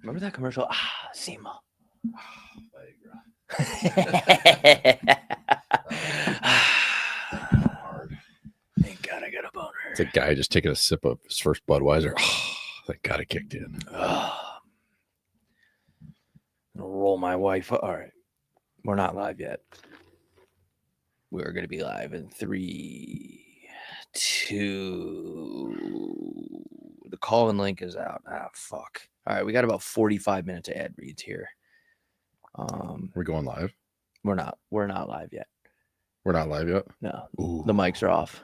Remember that commercial? Sema. Hard. Thank God I got a boner. It's a guy just taking a sip of his first Budweiser. Thank God it kicked in. Roll my wife. All right. We're not live yet. We're going to be live in 3, 2. The call-in link is out. Fuck. All right. We got about 45 minutes of ad reads here. We're going live? We're not live yet. We're not live yet? No. Ooh. The mics are off.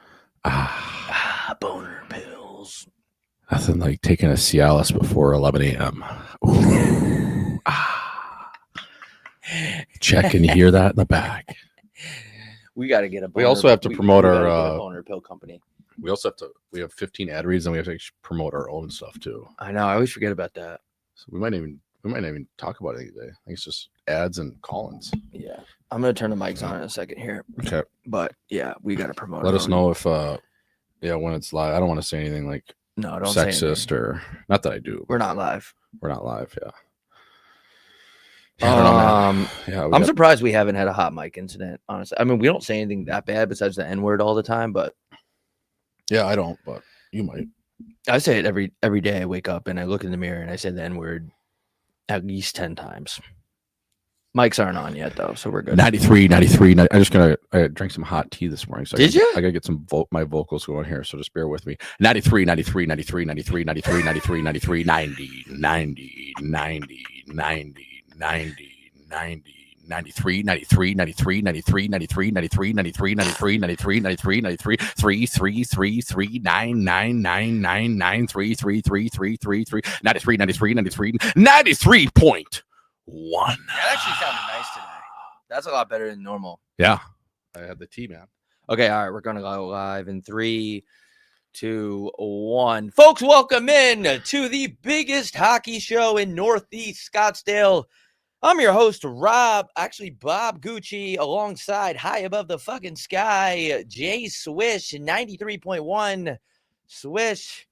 Boner pills. Nothing like taking a Cialis before 11 a.m. Ooh. Check and hear that in the back. We got to get a boner. We also have to promote our boner pill company. We have 15 ad reads and we have to promote our own stuff too. I know. I always forget about that. So we might not even talk about it today. I think it's just ads and call-ins. Yeah. I'm going to turn the mics on in a second here. Okay. But yeah, we got to promote. Let us know if when it's live. I don't want to say anything like don't sexist or not that I do. We're not live. We're not live. Yeah. I don't know, man. Yeah, I'm surprised we haven't had a hot mic incident, honestly. I mean, we don't say anything that bad besides the N-word all the time, but yeah, I don't, but you might. I say it every day I wake up and I look in the mirror and I say the N-word at least 10 times. Mics aren't on yet though, so we're good. 93. I drank some hot tea this morning. So I gotta get some my vocals going here, so just bear with me. 93, 93, 93, 93, 93, 93, 93, 90, 90, 90, 90. 90, 90, 93, 93, 93, 93, 93, 93, 93, 93, 93, 93, 93, 3, 3, 3, 3, 9, 9, 9, 9, 9, 3, 3, 3, 3, 3, 3, 93, 93, 93, 93.1. That actually sounded nice today. That's a lot better than normal. Yeah. I had the tea, man. Okay, all right. We're going to go live in 3, 2, 1. Folks, welcome in to the biggest hockey show in Northeast Scottsdale. I'm your host, Bob Gucci, alongside high above the fucking sky, Jay Swish, 93.1. Swish,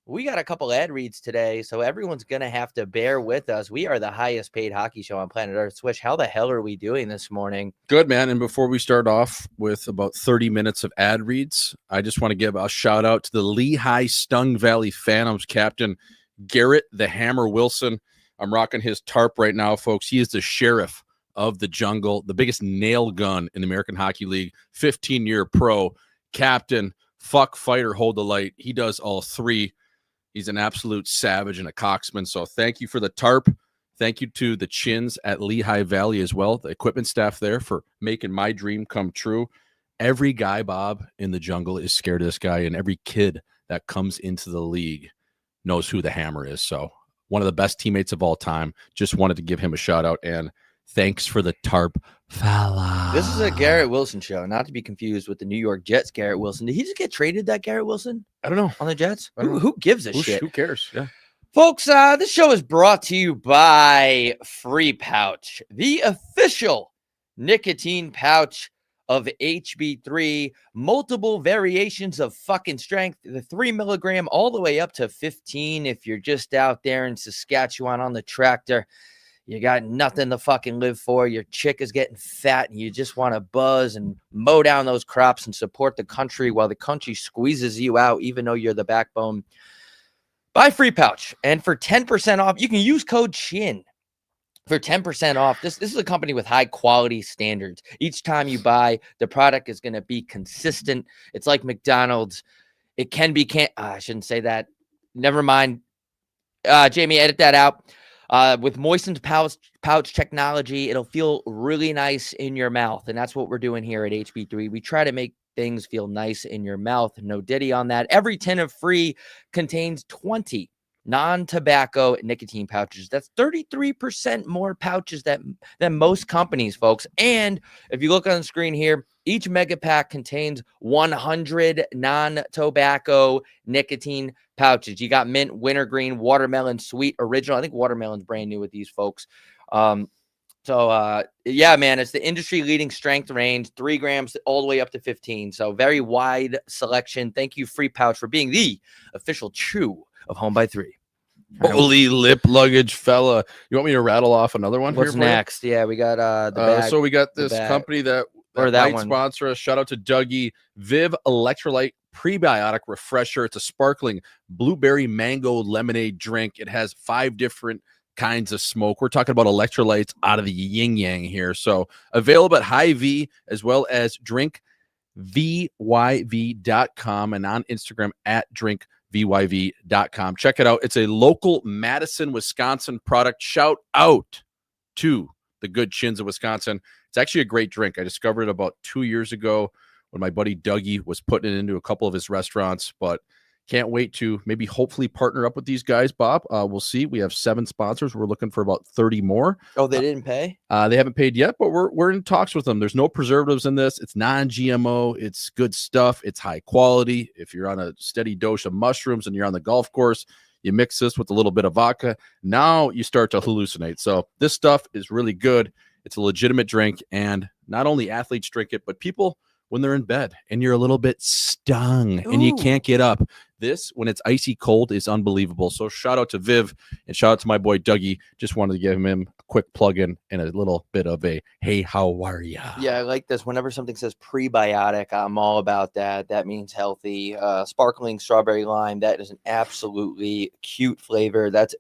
we got a couple ad reads today, so everyone's going to have to bear with us. We are the highest paid hockey show on planet Earth. Swish, how the hell are we doing this morning? Good, man. And before we start off with about 30 minutes of ad reads, I just want to give a shout out to the Lehigh Stung Valley Phantoms captain, Garrett the Hammer Wilson. I'm rocking his tarp right now, folks. He is the sheriff of the jungle, the biggest nail gun in the American Hockey League, 15-year pro, captain, fuck, fighter, hold the light. He does all three. He's an absolute savage and a coxman. So thank you for the tarp. Thank you to the Chins at Lehigh Valley as well, the equipment staff there, for making my dream come true. Every guy, Bob, in the jungle is scared of this guy, and every kid that comes into the league knows who the Hammer is. So one of the best teammates of all time. Just wanted to give him a shout out, and thanks for the tarp, fella. This is a Garrett Wilson show, not to be confused with the New York Jets Garrett Wilson. Did he just get traded, that Garrett Wilson? I don't know. On the Jets? Who gives a shit? Who cares? Yeah. Folks, this show is brought to you by Free Pouch, the official nicotine pouch of HB3, multiple variations of fucking strength, the 3 milligram all the way up to 15. If you're just out there in Saskatchewan on the tractor, you got nothing to fucking live for. Your chick is getting fat and you just want to buzz and mow down those crops and support the country while the country squeezes you out, even though you're the backbone. Buy Free Pouch. And for 10% off, you can use code CHIN. For 10% off, this is a company with high quality standards. Each time you buy, the product is going to be consistent. It's like McDonald's. It can be, I shouldn't say that. Never mind. Jamie, edit that out. With moistened pouch technology, it'll feel really nice in your mouth. And that's what we're doing here at HB3. We try to make things feel nice in your mouth. No ditty on that. Every tin of Free contains 20 non-tobacco nicotine pouches. That's 33% more pouches than most companies, folks. And if you look on the screen here, each mega pack contains 100 non-tobacco nicotine pouches. You got mint, wintergreen, watermelon, sweet, original. I think watermelon's brand new with these folks. Yeah, man, it's the industry leading strength range, 3 grams all the way up to 15. So very wide selection. Thank you, Free Pouch, for being the official chew of Home by 3. Holy lip luggage fella. You want me to rattle off another one? What's here for you? next? Yeah, we got the bag. So we got the this bag. company that Or that might one. sponsor us. Shout out to Dougie. Viv Electrolyte Prebiotic Refresher. It's a sparkling blueberry mango lemonade drink. It has 5 different kinds of smoke. We're talking about electrolytes out of the yin yang here. So available at Hy-Vee as well as drinkvyv.com and on Instagram at drinkvyv.com. Check it out. It's a local Madison, Wisconsin product. Shout out to the good chins of Wisconsin. It's actually a great drink. I discovered it about 2 years ago when my buddy Dougie was putting it into a couple of his restaurants, but can't wait to maybe hopefully partner up with these guys, Bob. We'll see. We have 7 sponsors. We're looking for about 30 more. Oh, they didn't pay? They haven't paid yet, but we're in talks with them. There's no preservatives in this. It's non-GMO. It's good stuff. It's high quality. If you're on a steady dose of mushrooms and you're on the golf course, you mix this with a little bit of vodka. Now you start to hallucinate. So this stuff is really good. It's a legitimate drink, and not only athletes drink it, but people when they're in bed and you're a little bit stung and you can't get up. This, when it's icy cold, is unbelievable. So shout out to Viv and shout out to my boy Dougie. Just wanted to give him a quick plug-in and a little bit of a, hey, how are ya? Yeah, I like this. Whenever something says prebiotic, I'm all about that. That means healthy. Sparkling strawberry lime, that is an absolutely cute flavor. That's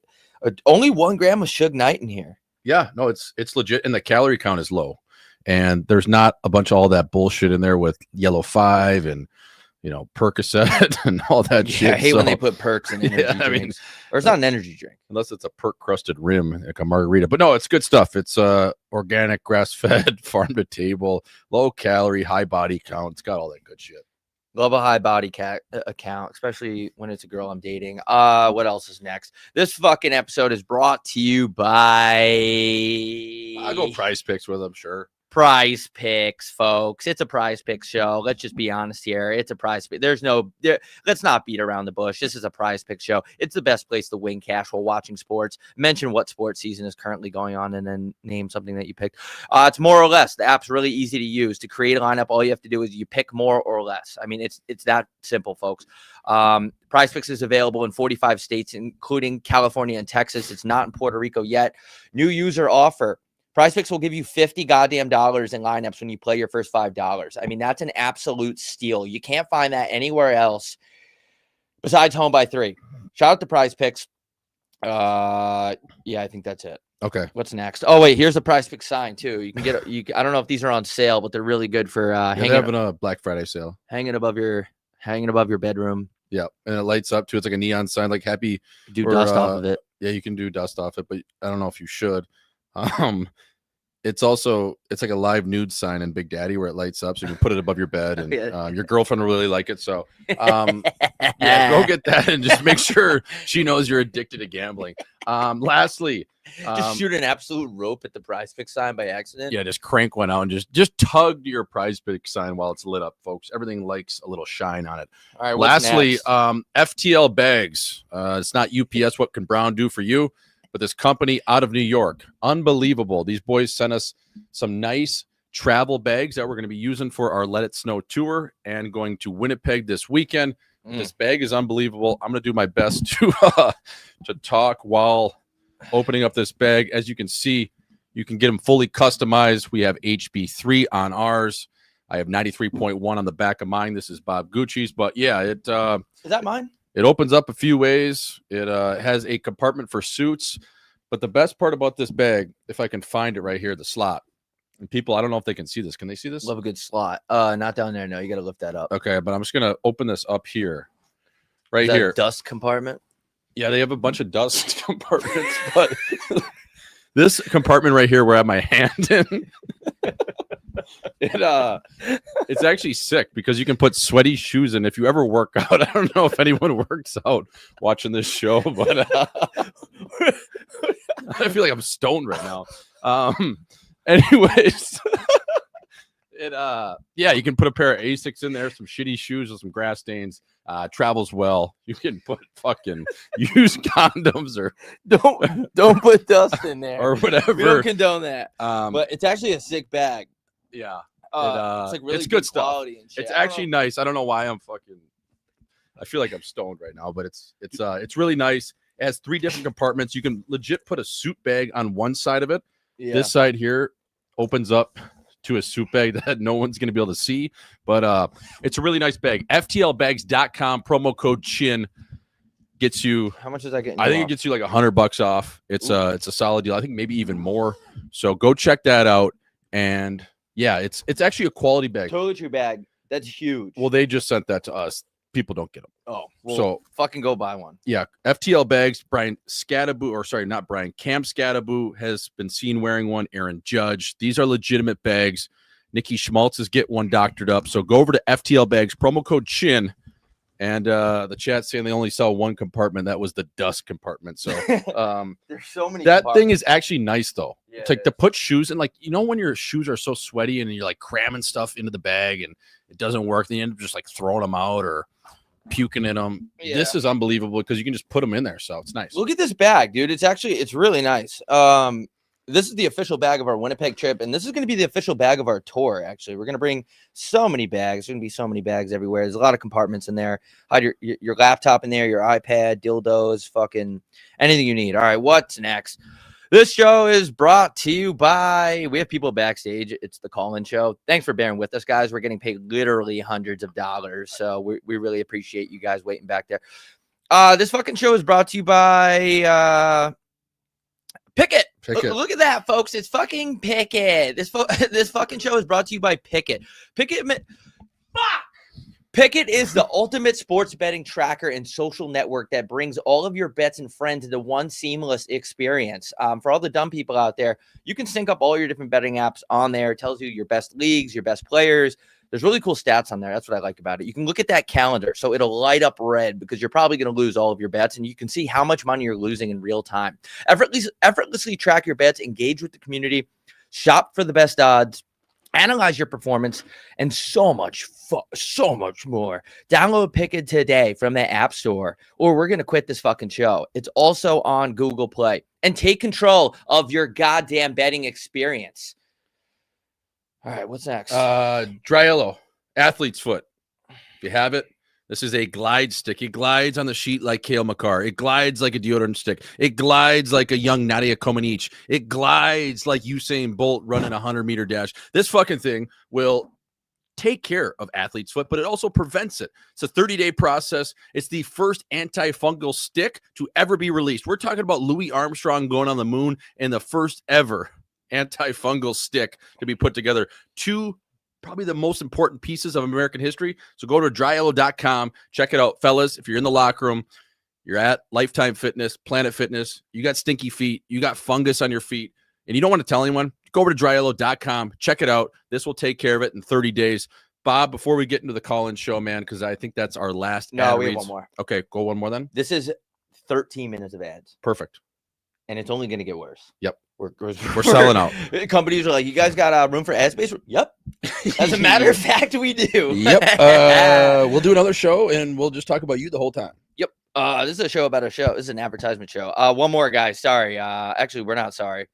only 1 gram of Suge Knight in here. Yeah, no, it's legit, and the calorie count is low. And there's not a bunch of all that bullshit in there with Yellow 5 and, Percocet and all that shit. I hate when they put perks in energy drinks. I mean, or it's not an energy drink. Unless it's a perk-crusted rim, like a margarita. But no, it's good stuff. It's organic, grass-fed, farm-to-table, low-calorie, high body count. It's got all that good shit. Love a high body account, especially when it's a girl I'm dating. What else is next? This fucking episode is brought to you by... I'll go Prize Picks with them, sure. Prize Picks, folks. It's a Prize Picks show. Let's just be honest here. It's a Prize Pick. Let's not beat around the bush. This is a Prize Picks show. It's the best place to win cash while watching sports. Mention what sports season is currently going on and then name something that you picked. It's more or less. The app's really easy to use. To create a lineup, all you have to do is you pick more or less. I mean, it's that simple, folks. Prize Picks is available in 45 states, including California and Texas. It's not in Puerto Rico yet. New user offer. Prize Picks will give you $50 goddamn dollars in lineups when you play your first $5. I mean, that's an absolute steal. You can't find that anywhere else besides Home by 3. Shout out to Prize Picks. Yeah, I think that's it. Okay. What's next? Oh, wait, here's the Prize Picks sign too. You can get I don't know if these are on sale, but they're really good for hanging. They're having a Black Friday sale. Hanging above your bedroom. Yeah, and it lights up too. It's like a neon sign, like happy. Do dust off of it. Yeah, you can do dust off it, but I don't know if you should. It's like a live nude sign in Big Daddy where it lights up, so you can put it above your bed, and your girlfriend will really like it. So, yeah, go get that and just make sure she knows you're addicted to gambling. Lastly, just shoot an absolute rope at the Prize Pick sign by accident. Yeah, just crank one out and just tug to your Prize Pick sign while it's lit up, folks. Everything likes a little shine on it. All right. Lastly, FTL bags. It's not UPS. What can Brown do for you? But this company out of New York, unbelievable. These boys sent us some nice travel bags that we're going to be using for our Let It Snow tour and going to Winnipeg this weekend. This bag is unbelievable. I'm going to do my best to talk while opening up this bag. As you can see, you can get them fully customized. We have HB3 on ours. I have 93.1 on the back of mine. This is Bob Gucci's, but yeah, is that mine? It opens up a few ways. It has a compartment for suits. But the best part about this bag, if I can find it right here, the slot. And people, I don't know if they can see this. Can they see this? Love a good slot. Not down there. No, you got to lift that up. Okay, but I'm just going to open this up here. Right here. Dust compartment? Yeah, they have a bunch of dust compartments. But this compartment right here where I have my hand in, it's actually sick because you can put sweaty shoes in. If you ever work out, I don't know if anyone works out watching this show, but I feel like I'm stoned right now. Anyways, yeah, you can put a pair of Asics in there, some shitty shoes with some grass stains. Travels well. You can put fucking used condoms or don't put dust in there or whatever. We don't condone that. But it's actually a sick bag. Yeah. It's like really it's good stuff. And shit. It's actually nice. I don't know why I feel like I'm stoned right now, but it's really nice. It has 3 different compartments. You can legit put a suit bag on one side of it. Yeah. This side here opens up to a suit bag that no one's going to be able to see, but it's a really nice bag. FTLbags.com, promo code CHIN gets you. How much does that get? I think it gets you like $100 off. It's a solid deal. I think maybe even more. So go check that out. And yeah, it's actually a quality bag. Totally true bag. That's huge. Well, they just sent that to us. People don't get them. Oh, well, so fucking go buy one. Yeah, FTL bags. Brian Scadaboo, or sorry, not Brian. Cam Scadaboo has been seen wearing one. Aaron Judge. These are legitimate bags. Nikki Schmaltz is get one doctored up. So go over to FTL bags. Promo code CHIN. And the chat's saying they only sell one compartment. That was the dust compartment. So there's so many. That thing is actually nice though. Yeah, it's like to put shoes in, like, you know, when your shoes are so sweaty and you're like cramming stuff into the bag and it doesn't work, then you end up just like throwing them out or puking in them. Yeah. This is unbelievable because you can just put them in there. So it's nice. Look at this bag, dude. It's really nice. This is the official bag of our Winnipeg trip, and this is going to be the official bag of our tour. Actually, we're going to bring so many bags. There's going to be so many bags everywhere. There's a lot of compartments in there. Hide your laptop in there, your iPad, dildos, fucking anything you need. All right, what's next? This show is brought to you by, we have people backstage. It's the call-in show. Thanks for bearing with us, guys. We're getting paid literally hundreds of dollars, so we really appreciate you guys waiting back there. This fucking show is brought to you by Picket. Look at that, folks. It's fucking Picket. This fucking show is brought to you by Picket. Picket is the ultimate sports betting tracker and social network that brings all of your bets and friends into one seamless experience. For all the dumb people out there, you can sync up all your different betting apps on there. It tells you your best leagues, your best players. There's really cool stats on there. That's what I like about it. You can look at that calendar, so it'll light up red because you're probably going to lose all of your bets, and you can see how much money you're losing in real time. Effortlessly track your bets, engage with the community, shop for the best odds, analyze your performance, and so much more. Download Picket today from the App Store, or we're going to quit this fucking show. It's also on Google Play. And take control of your goddamn betting experience. All right, what's next? Dryello, athlete's foot. If you have it, this is a glide stick. It glides on the sheet like Cale Makar. It glides like a deodorant stick. It glides like a young Nadia Comaneci. It glides like Usain Bolt running a 100-meter dash. This fucking thing will take care of athlete's foot, but it also prevents it. It's a 30-day process. It's the first antifungal stick to ever be released. We're talking about Louis Armstrong going on the moon and the first ever antifungal stick to be put together. Two probably the most important pieces of American history. So go to dryello.com, check it out, fellas. If you're in the locker room, you're at Lifetime Fitness, Planet Fitness, you got stinky feet, you got fungus on your feet, and you don't want to tell anyone, go over to dryello.com, check it out. This will take care of it in 30 days. Bob, before we get into the call-in show, man, because I think that's our last ad we reads. have one more. Okay, go one more then. This is 13 minutes of ads. Perfect. And it's only going to get worse. Yep. We're selling out. Companies are like, you guys got room for ad space? Yep. As a matter of fact, we do. Yep. We'll do another show, and we'll just talk about you the whole time. Yep. This is a show about a show. This is an advertisement show. One more, guys. Sorry. Actually, we're not sorry.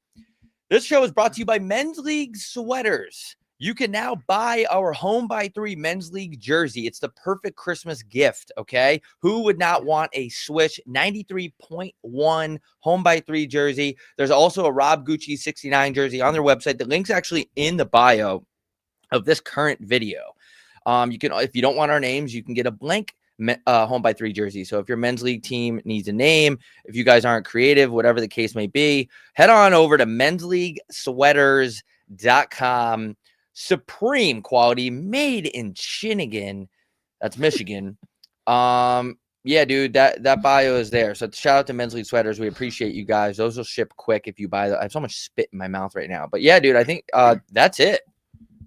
This show is brought to you by Men's League Sweaters. You can now buy our Home by 3 Men's League jersey. It's the perfect Christmas gift, okay? Who would not want a Swish 93.1 Home by 3 jersey? There's also a Rob Gucci 69 jersey on their website. The link's actually in the bio of this current video. You can, if you don't want our names, you can get a blank Home by 3 jersey. So if your men's league team needs a name, if you guys aren't creative, whatever the case may be, head on over to mensleaguesweaters.com. Supreme quality, made in Shinigan. That's Michigan. Yeah, dude, that bio is there. So shout out to Men's League Sweaters. We appreciate you guys. Those will ship quick if you buy them. I have so much spit in my mouth right now. But yeah, dude, I think that's it.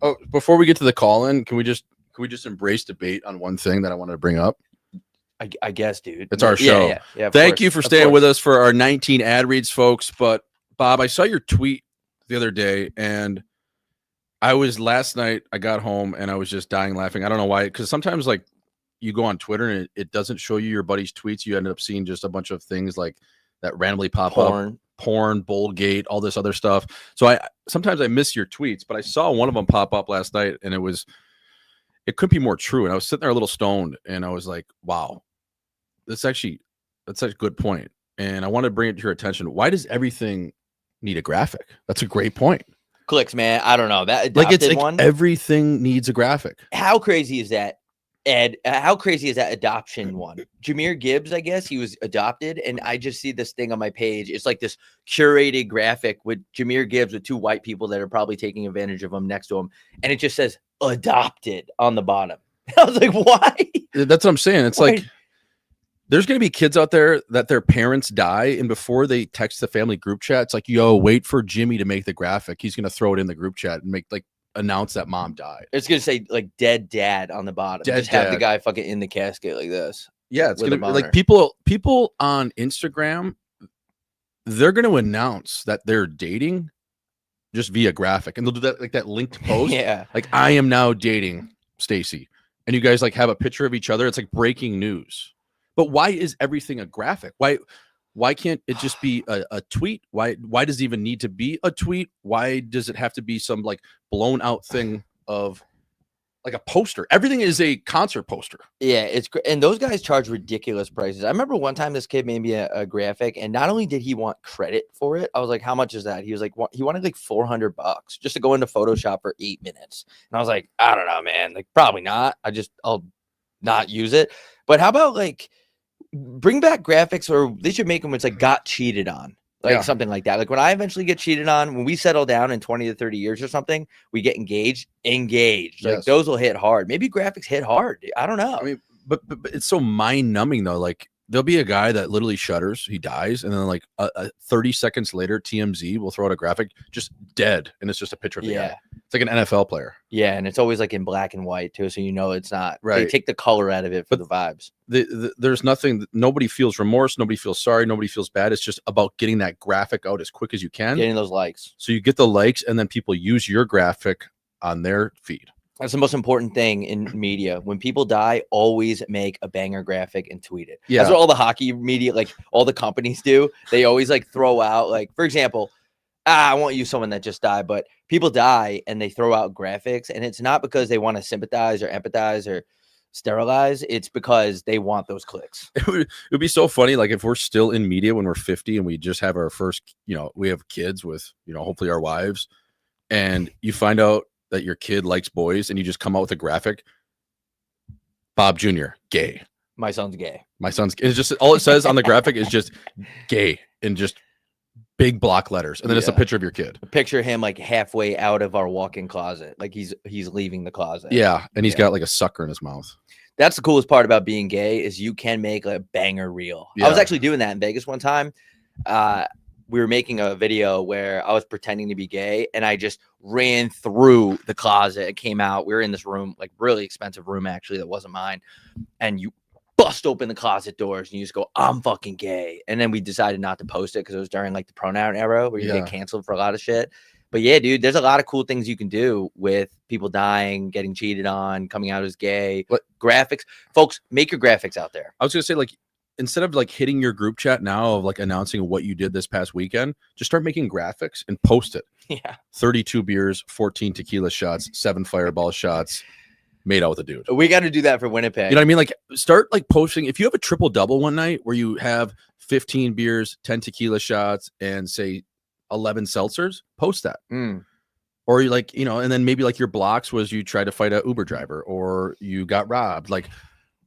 Oh, before we get to the call-in, can we just embrace debate on one thing that I wanted to bring up? I guess, dude. It's our show. Yeah, Thank you for staying with us for our 19 ad reads, folks. But Bob, I saw your tweet the other day, and last night I got home and I was just dying laughing. I don't know why, because sometimes like you go on Twitter and it doesn't show you your buddy's tweets. You end up seeing just a bunch of things like that randomly pop up, porn, Bullgate, all this other stuff. So sometimes I miss your tweets, but I saw one of them pop up last night and it couldn't be more true. And I was sitting there a little stoned and I was like, wow, that's a good point. and I want to bring it to your attention. Why does everything need a graphic? That's a great point. Clicks, man. I don't know. That Like it's adopted like one. everything needs a graphic. How crazy is that? Ed, how crazy is that adoption one? Jameer Gibbs, I guess he was adopted, and I just see this thing on my page. It's like this curated graphic with Jameer Gibbs with two white people that are probably taking advantage of him next to him, and it just says adopted on the bottom. I was like, why? That's what I'm saying. It's Why? like there's going to be kids out there that their parents die, and before they text the family group chat, it's like, yo, wait for Jimmy to make the graphic. He's going to throw it in the group chat and make like announce that mom died. It's gonna say like dead dad on the bottom. Dead just have the dad. guy fucking in the casket like this. Yeah, it's with gonna a be like boner. people on Instagram, they're gonna announce that they're dating just via graphic, and they'll do that like that linked post. Yeah. Like, I am now dating Stacy, and you guys like have a picture of each other. It's like breaking news. But why is everything a graphic? Why can't it just be a tweet? Why does it even need to be a tweet? Why does it have to be some like blown out thing of like a poster? Everything is a concert poster. Yeah, it's great. And those guys charge ridiculous prices. I remember one time this kid made me a graphic, and not only did he want credit for it, I was like, how much is that? He was like, he wanted like $400 just to go into Photoshop for 8 minutes. And I was like, I don't know, man. Like, probably not. I'll not use it. But how about like bring back graphics, or they should make them it's like got cheated on. Like Yeah. something like that. Like when I eventually get cheated on, when we settle down in 20 to 30 years or something, we get engaged. Like Yes. those will hit hard. Maybe graphics hit hard. I don't know. I mean, but it's so mind numbing though. Like there'll be a guy that literally shudders, he dies, and then like 30 seconds later, TMZ will throw out a graphic just dead, and it's just a picture of the guy. It's like an NFL player. Yeah, and it's always like in black and white too, so you know it's not. They Right. take the color out of it for the vibes. There's nothing. Nobody feels remorse. Nobody feels sorry. Nobody feels bad. It's just about getting that graphic out as quick as you can. Getting those likes. So you get the likes, and then people use your graphic on their feed. That's the most important thing in media. When people die, always make a banger graphic and tweet it. Yeah. That's what all the hockey media, like all the companies do. They always like throw out, like, for example, I won't use someone that just died, but people die and they throw out graphics, and it's not because they want to sympathize or empathize or sterilize. It's because they want those clicks. It would be so funny, like if we're still in media when we're 50 and we just have our first, we have kids with, hopefully our wives, and you find out that your kid likes boys, and you just come out with a graphic. Bob Jr., gay. My son's gay. My son's, it's just all it says on the graphic is just gay in just big block letters, and then it's a picture of your kid. Picture him like halfway out of our walk-in closet, like he's leaving the closet. Yeah, and he's got like a sucker in his mouth. That's the coolest part about being gay is you can make a banger reel. I was actually doing that in Vegas one time. We were making a video where I was pretending to be gay, and I just ran through the closet. It came out. We were in this room, like really expensive room, actually, that wasn't mine. And you bust open the closet doors and you just go, I'm fucking gay. And then we decided not to post it because it was during like the pronoun era where you get canceled for a lot of shit. But yeah, dude, there's a lot of cool things you can do with people dying, getting cheated on, coming out as gay. But graphics, folks, make your graphics out there. I was gonna say, like, instead of like hitting your group chat now of like announcing what you did this past weekend, just start making graphics and post it. Yeah. 32 beers, 14 tequila shots, 7 fireball shots, made out with a dude. We got to do that for Winnipeg. You know what I mean? Like, start like posting. If you have a triple double one night where you have 15 beers, 10 tequila shots, and say 11 seltzers, post that. Or you like, and then maybe like your blocks was you tried to fight a Uber driver or you got robbed. Like,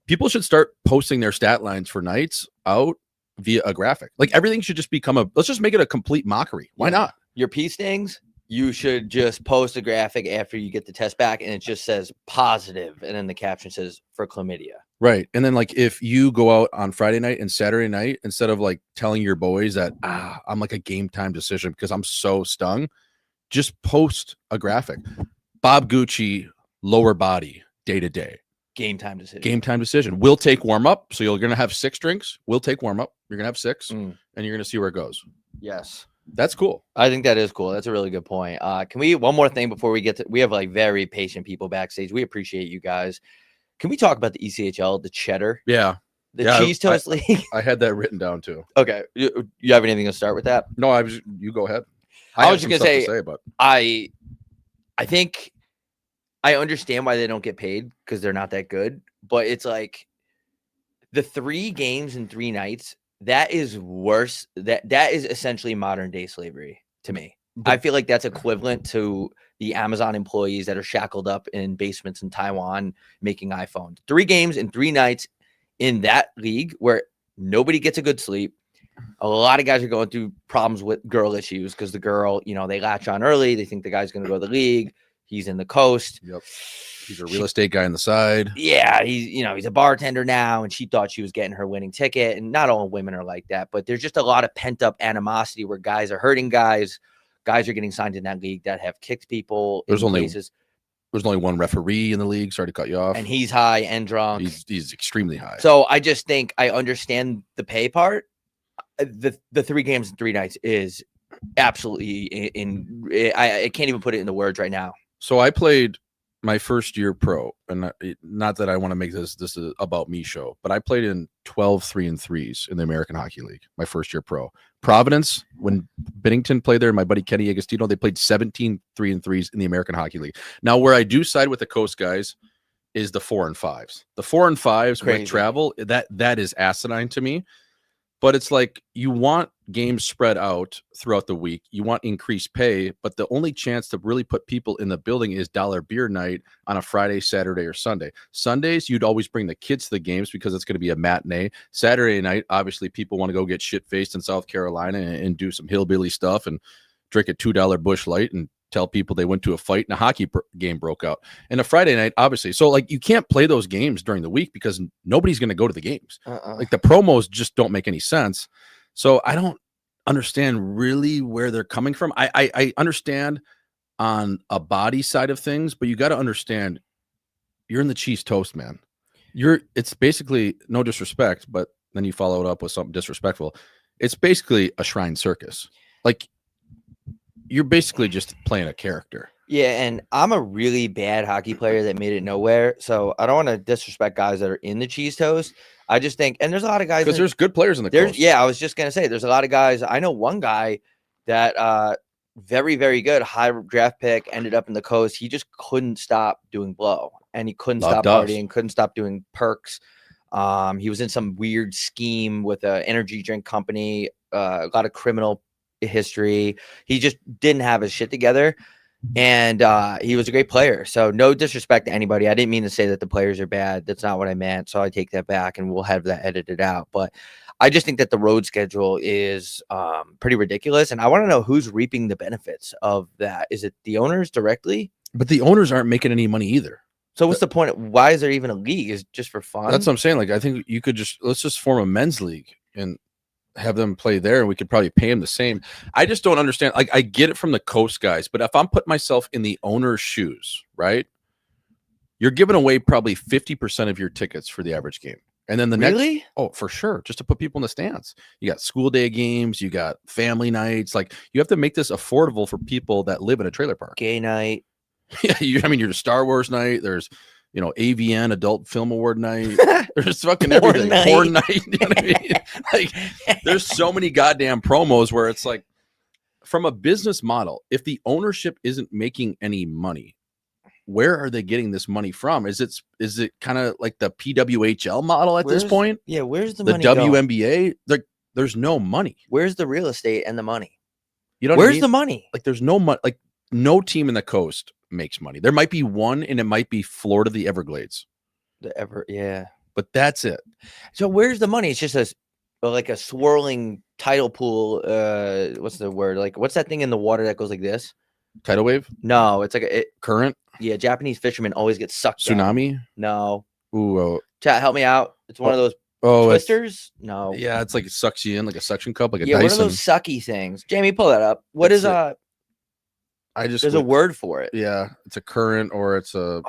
people should start posting their stat lines for nights out via a graphic. Like, everything should just become let's just make it a complete mockery. Why not? Your pee stings, you should just post a graphic after you get the test back, and it just says positive, and then the caption says for chlamydia. Right. And then like if you go out on Friday night and Saturday night, instead of like telling your boys that I'm like a game time decision because I'm so stung, just post a graphic. Bob Gucci, lower body, day to day. Game time decision. Game time decision. We'll take warm up. So you're going to have 6 drinks. We'll take warm up. You're going to have 6 and you're going to see where it goes. Yes. That's cool. I think that is cool. That's a really good point. Can we, one more thing before we get to, we have like very patient people backstage. We appreciate you guys. Can we talk about the ECHL, the cheddar? Yeah. The cheese toast league? I had that written down too. Okay. You have anything to start with that? No, you go ahead. I was just going to say, but I think I understand why they don't get paid because they're not that good, but it's like the 3 games in 3 nights that is worse. That is essentially modern day slavery to me. But I feel like that's equivalent to the Amazon employees that are shackled up in basements in Taiwan making iPhones. 3 games in 3 nights in that league where nobody gets a good sleep. A lot of guys are going through problems with girl issues because the girl, they latch on early. They think the guy's going to go to the league. He's in the coast. Yep. He's a real estate guy on the side. Yeah, he's a bartender now, and she thought she was getting her winning ticket. And not all women are like that, but there's just a lot of pent up animosity where guys are hurting guys. Guys are getting signed in that league that have kicked people. There's only one referee in the league. Sorry to cut you off. And he's high and drunk. He's extremely high. So I just think I understand the pay part. The 3 games in 3 nights is absolutely I can't even put it into words right now. So I played my first year pro, and not that I want to make this is about me show, but I played in 12 3-3s in the American Hockey League, my first year pro. Providence, when Bennington played there, my buddy Kenny Agostino, they played 17 3-3s in the American Hockey League. Now, where I do side with the Coast guys is the 4 and 5s. The 4 and 5s with travel, that is asinine to me. But it's like you want games spread out throughout the week. You want increased pay, but the only chance to really put people in the building is dollar beer night on a Friday, Saturday, or Sunday. Sundays, you'd always bring the kids to the games because it's going to be a matinee. Saturday night, obviously, people want to go get shit-faced in South Carolina and do some hillbilly stuff and drink a $2 Busch Light and tell people they went to a fight and a hockey game broke out. And a Friday night, obviously. So, like, you can't play those games during the week because nobody's going to go to the games. Like, the promos just don't make any sense. So I don't understand really where they're coming from. I understand on a body side of things, but you got to understand you're in the cheese toast, man. It's basically, no disrespect, but then you follow it up with something disrespectful. It's basically a shrine circus. Like, you're basically just playing a character. Yeah, and I'm a really bad hockey player that made it nowhere. So I don't want to disrespect guys that are in the cheese toast. I just think, and there's a lot of guys. Because there's good players in the coast. Yeah, I was just going to say, there's a lot of guys. I know one guy that very, very good, high draft pick, ended up in the coast. He just couldn't stop doing blow. And he couldn't stop partying, couldn't stop doing perks. He was in some weird scheme with an energy drink company, a lot of criminal history. He just didn't have his shit together, and he was a great player. So no disrespect to anybody. I didn't mean to say that the players are bad. That's not what I meant. So I take that back, and we'll have that edited out. But I just think that the road schedule is pretty ridiculous, and I want to know who's reaping the benefits of that. Is it the owners directly? But the owners aren't making any money either. So what's the point? Why is there even a league? Is it just for fun? That's what I'm saying. Like, I think you could let's just form a men's league and have them play there, and we could probably pay them the same. I just don't understand. Like, I get it from the coast guys, but if I'm putting myself in the owner's shoes, right? You're giving away probably 50% of your tickets for the average game. And then the next, oh, for sure, just to put people in the stands. You got school day games, you got family nights. Like, you have to make this affordable for people that live in a trailer park. Gay night. Yeah, you're Star Wars night. There's, AVN Adult Film Award night. There's fucking everything. Porn night. You know what I mean? Like, there's so many goddamn promos where it's like, from a business model, if the ownership isn't making any money, where are they getting this money from? Is it kind of like the PWHL model at this point? Yeah, where's the money? The WNBA? There's no money. Where's the real estate and the money? You know, where's the money? Like, there's no money. Like, no team in the coast makes money. There might be one, and it might be Florida, the Everglades. Yeah. But that's it. So where's the money? It's just a swirling tidal pool. What's the word? Like, what's that thing in the water that goes like this? Tidal wave? No, it's like current. Yeah, Japanese fishermen always get sucked. Tsunami? Down. No. Ooh. Chat, help me out. It's one of those twisters. No. Yeah, it's like it sucks you in like a suction cup, like a Dyson. Dyson. One of those sucky things. Jamie, pull that up. What is there's a word for it. Yeah, it's a current, or it's a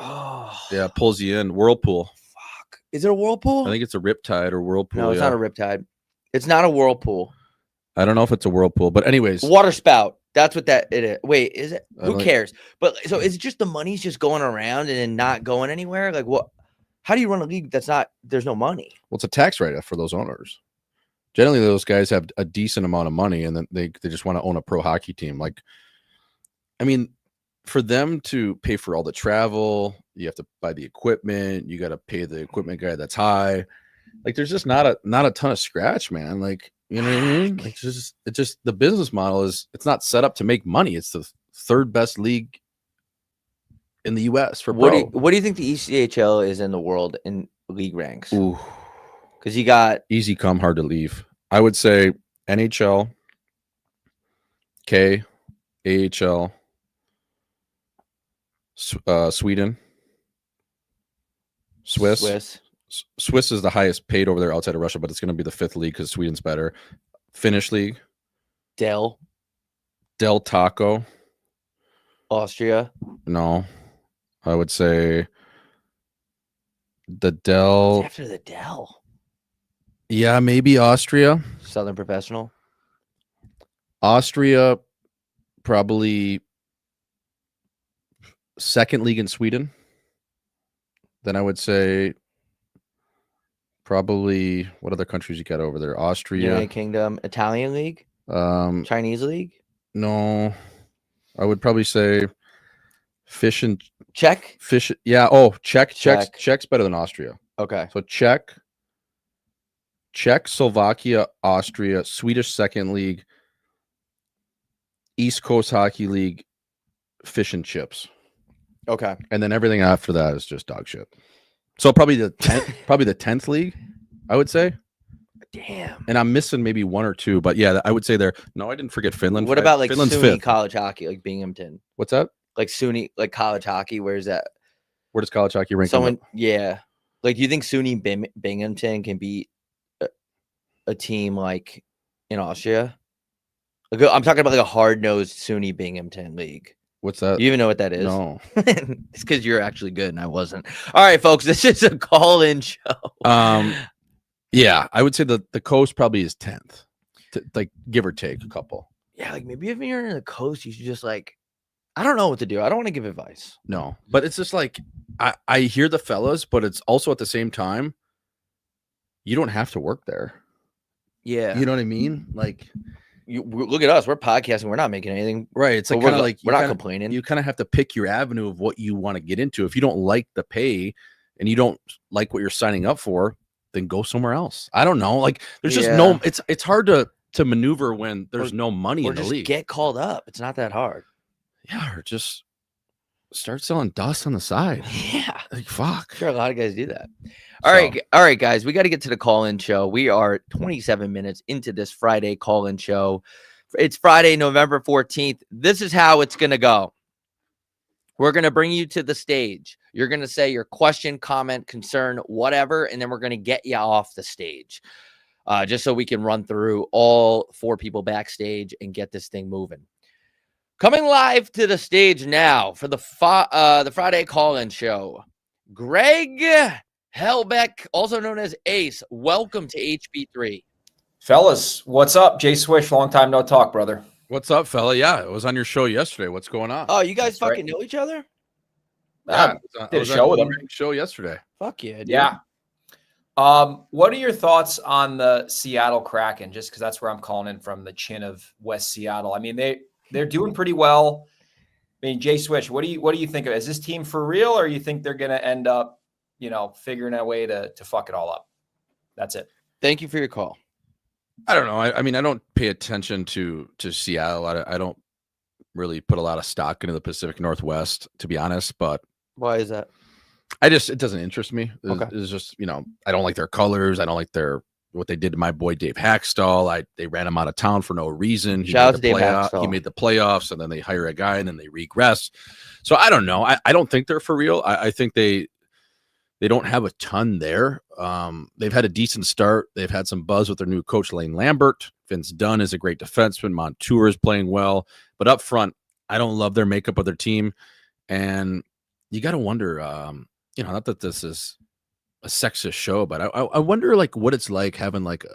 it pulls you in. Whirlpool. Fuck. Is it a whirlpool? I think it's a riptide or whirlpool. No, it's not a riptide. It's not a whirlpool. I don't know if it's a whirlpool, but anyways. Water spout. That's what it is. Wait, is it? Who cares? But so is it just the money's just going around and then not going anywhere? Like, what? How do you run a league there's no money? Well, it's a tax write-off for those owners. Generally, those guys have a decent amount of money, and then they just want to own a pro hockey team. Like, I mean, for them to pay for all the travel, you have to buy the equipment. You got to pay the equipment guy that's high. like there's just not a ton of scratch, man. Like, you know what I mean? Like it's just the business model it's not set up to make money. It's the third best league in the US for What pro. do you think the ECHL is in the world in league ranks? Ooh, because you got easy come, hard to leave. I would say NHL, K, AHL, Sweden, Swiss is the highest paid over there outside of Russia, but it's going to be the 5th league because Sweden's better. Finnish league, Del Taco, Austria. No, I would say the Del. What's after the Del? Yeah, maybe Austria. Southern Professional. Austria, probably 2nd league in Sweden. Then I would say probably what other countries you got over there? Austria, United Kingdom, Italian league, Chinese league. No, I would probably say Czech. Yeah. Oh, Czech's better than Austria. Okay. So Czech, Slovakia, Austria, Swedish 2nd league, East Coast Hockey League, fish and chips. Okay. And then everything after that is just dog shit. So probably the 10th league, I would say. Damn. And I'm missing maybe 1 or 2, but yeah, I would say there. No, I didn't forget Finland. What about like Finland's SUNY 5th. college hockey, like Binghamton? What's that? Like SUNY, like college hockey. Where's that? Where does college hockey rank? Yeah. Like, do you think SUNY Binghamton can beat a team like in Austria? Like, I'm talking about like a hard-nosed SUNY Binghamton league. What's that? Do you even know what that is? No. It's because you're actually good and I wasn't. All right, folks, this is a call-in show. Yeah, I would say the coast probably is 10th, like give or take a couple. Yeah, like maybe if you're in the coast, you should just like, I don't know what to do. I don't want to give advice. No, but it's just like I hear the fellas, but it's also at the same time, you don't have to work there. Yeah, you know what I mean. Like, look at us. We're podcasting. We're not making anything. Right. It's like kind of like we're not complaining. You kind of have to pick your avenue of what you want to get into. If you don't like the pay and you don't like what you're signing up for, then go somewhere else. I don't know. Like, there's just no. It's hard to maneuver when there's no money in the league. Get called up. It's not that hard. Yeah, or just start selling dust on the side. Yeah, like fuck. Sure, a lot of guys do that. All right, guys. We got to get to the call-in show. We are 27 minutes into this Friday call-in show. It's Friday, November 14th. This is how it's gonna go. We're gonna bring you to the stage. You're gonna say your question, comment, concern, whatever, and then we're gonna get you off the stage, just so we can run through all 4 people backstage and get this thing moving. Coming live to the stage now for the Friday call-in show, Greg Helbeck, also known as Ace. Welcome to HB3. Fellas, what's up? Jay Swish, long time no talk, brother. What's up, fella? Yeah, it was on your show yesterday. What's going on? Oh, you guys fucking know each other? Yeah, did a show with him. Show yesterday. Fuck yeah, dude. Yeah. What are your thoughts on the Seattle Kraken? Just because that's where I'm calling in from, the chin of West Seattle. I mean, they're doing pretty well. I mean, Jay Swish, what do you think of? Is this team for real, or you think they're going to end up, figuring a way to fuck it all up? That's it. Thank you for your call. I don't know. I mean, I don't pay attention to Seattle. I don't really put a lot of stock into the Pacific Northwest, to be honest. But why is that? It doesn't interest me. Okay. It's just, I don't like their colors. I don't like what they did to my boy Dave Hackstall. They ran him out of town for no reason. Shout out to Dave Hackstall. He made the playoffs, and then they hire a guy, and then they regress. So I don't know. I don't think they're for real. I think they don't have a ton there. They've had a decent start. They've had some buzz with their new coach, Lane Lambert. Vince Dunn is a great defenseman. Montour is playing well. But up front, I don't love their makeup of their team. And you got to wonder, not that this is a sexist show, but I wonder like what it's like having like